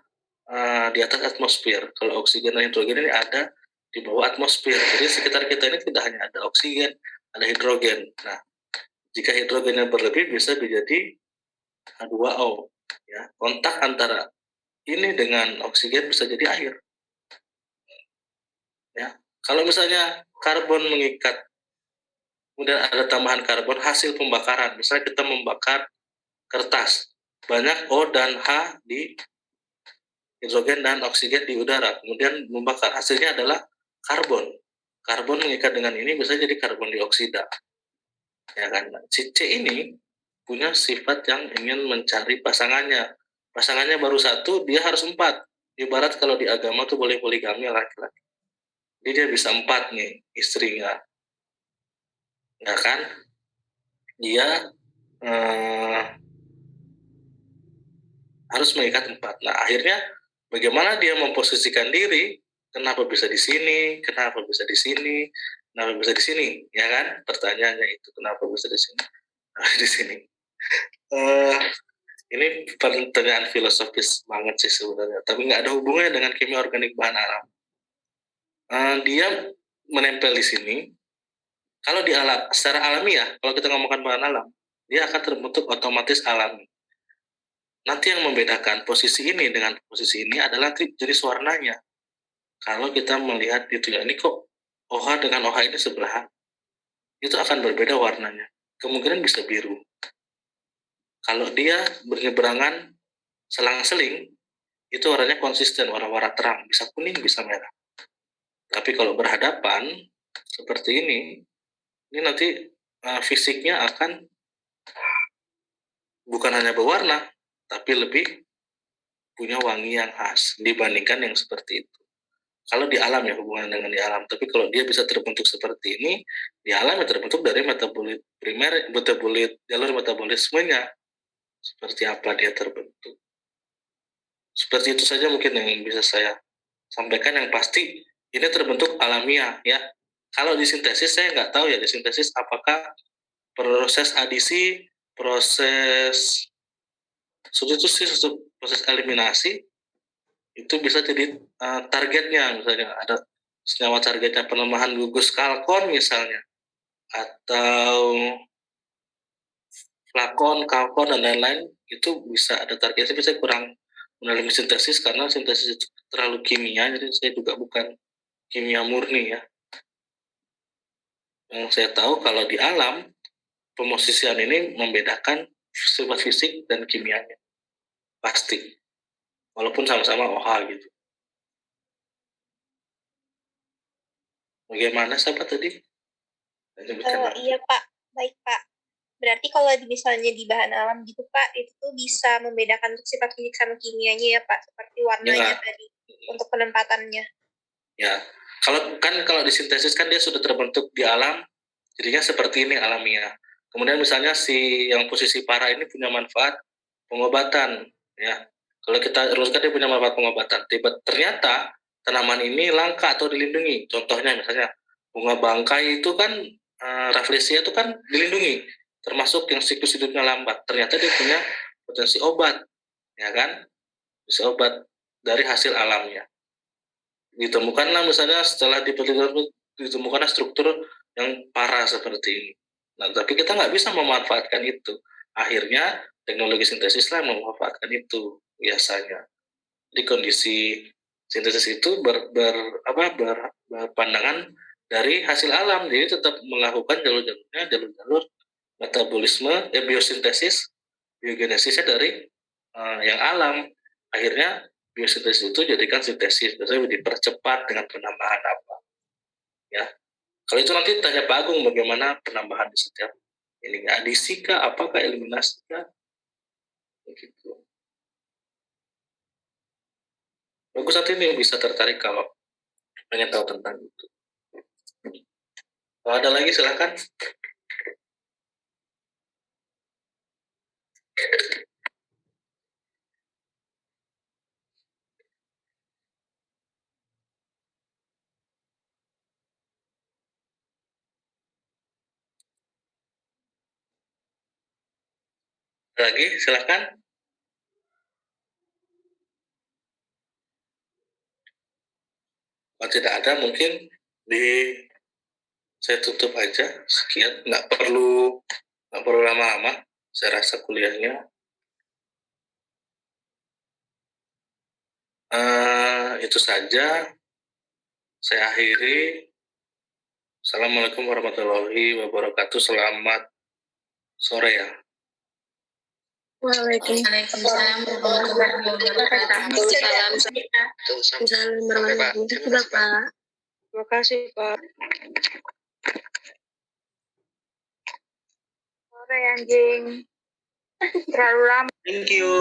Speaker 1: di atas atmosfer. Kalau oksigen dan hidrogen ini ada di bawah atmosfer. Jadi sekitar kita ini tidak hanya ada oksigen, ada hidrogen. Nah, jika hidrogennya berlebih bisa menjadi H2O. Ya, kontak antara ini dengan oksigen bisa jadi air. Ya, kalau misalnya karbon mengikat, kemudian ada tambahan karbon hasil pembakaran. Misalnya kita membakar kertas, banyak O dan H di hidrogen dan oksigen di udara, kemudian membakar, hasilnya adalah karbon. Karbon mengikat dengan ini bisa jadi karbon dioksida. Ya kan? Si C ini punya sifat yang ingin mencari pasangannya. Pasangannya baru satu, dia harus 4. Ibarat kalau di agama tuh boleh poligami laki-laki. Jadi dia bisa 4 nih istrinya. Ya kan? Dia harus mengikat 4. Nah, akhirnya bagaimana dia memposisikan diri? Kenapa bisa di sini? Kenapa bisa di sini? Kenapa bisa di sini? Ya kan? Pertanyaannya itu kenapa bisa di sini? Nah, di sini. Ini pertanyaan filosofis banget sih sebenarnya, tapi nggak ada hubungannya dengan kimia organik bahan alam. Dia menempel di sini. Kalau di alam, secara alamiah, kalau kita ngomongkan bahan alam, dia akan terbentuk otomatis alami. Nanti yang membedakan posisi ini dengan posisi ini adalah jenis warnanya. Kalau kita melihat itu ya, ini kok OH dengan OH ini sebelahan, itu akan berbeda warnanya. Kemungkinan bisa biru. Kalau dia bernyeberangan selang-seling, itu warnanya konsisten, warna-warna terang, bisa kuning, bisa merah. Tapi kalau berhadapan seperti ini nanti fisiknya akan bukan hanya berwarna, tapi lebih punya wangi yang khas dibandingkan yang seperti itu. Kalau di alam ya, hubungan dengan di alam. Tapi kalau dia bisa terbentuk seperti ini, di alam ya terbentuk dari metabolit primer, jalur metabolismenya. Seperti apa dia terbentuk. Seperti itu saja mungkin yang bisa saya sampaikan. Yang pasti ini terbentuk alamiah ya. Kalau di sintesis saya nggak tahu ya, di sintesis apakah proses adisi, proses substitusi, proses eliminasi itu bisa jadi targetnya. Misalnya ada senyawa targetnya penambahan gugus kalkon misalnya, atau flakon, kalkon, dan lain-lain, itu bisa ada targetnya. Tapi saya kurang mendalami sintesis karena sintesis itu terlalu kimia, jadi saya juga bukan kimia murni ya. Yang saya tahu kalau di alam, pemosisian ini membedakan sifat fisik dan kimianya. Pasti. Walaupun sama-sama OH gitu. Bagaimana sahabat tadi?
Speaker 4: Iya Pak, baik Pak. Berarti kalau misalnya di bahan alam gitu Pak, itu tuh bisa membedakan untuk sifat fisik sama kimianya ya Pak, seperti warnanya tadi, untuk penempatannya.
Speaker 1: Ya, kalau disintesis kan dia sudah terbentuk di alam, jadinya seperti ini alamiah. Kemudian misalnya si yang posisi para ini punya manfaat pengobatan, ya. Kalau kita uruskan dia punya manfaat pengobatan, ternyata tanaman ini langka atau dilindungi. Contohnya misalnya bunga bangkai itu kan Rafflesia itu kan dilindungi, termasuk yang siklus hidupnya lambat. Ternyata dia punya potensi obat, ya kan? Bisa obat dari hasil alamnya. Ditemukanlah misalnya setelah ditemukanlah struktur yang parah seperti ini. Nah, tapi kita nggak bisa memanfaatkan itu. Akhirnya teknologi sintesis lah memanfaatkan itu biasanya. Di kondisi sintesis itu berpandangan dari hasil alam, jadi tetap melakukan jalur-jalur metabolisme, biosintesis, biogenesisnya dari yang alam. Akhirnya biosintesis itu jadikan sintesis, biasanya dipercepat dengan penambahan apa. Ya, kalau itu nanti tanya Pak Agung bagaimana penambahan di setiap ini, adisi kah, apakah eliminasi kah, begitu. Bagus, nanti ini bisa tertarik kalau pengen tahu tentang itu. Kalau ada lagi silakan. Lagi silakan. Kalau tidak ada mungkin saya tutup aja, sekian, nggak perlu lama-lama. Saya rasa kuliahnya itu saja. Saya akhiri. Assalamualaikum warahmatullahi wabarakatuh. Selamat sore ya.
Speaker 2: Waalaikumsalam warahmatullahi wabarakatuh. Salam warahmatullahi wabarakatuh.
Speaker 4: Terima kasih Pak. Sore anjing. Terlalu lama.
Speaker 1: Thank you.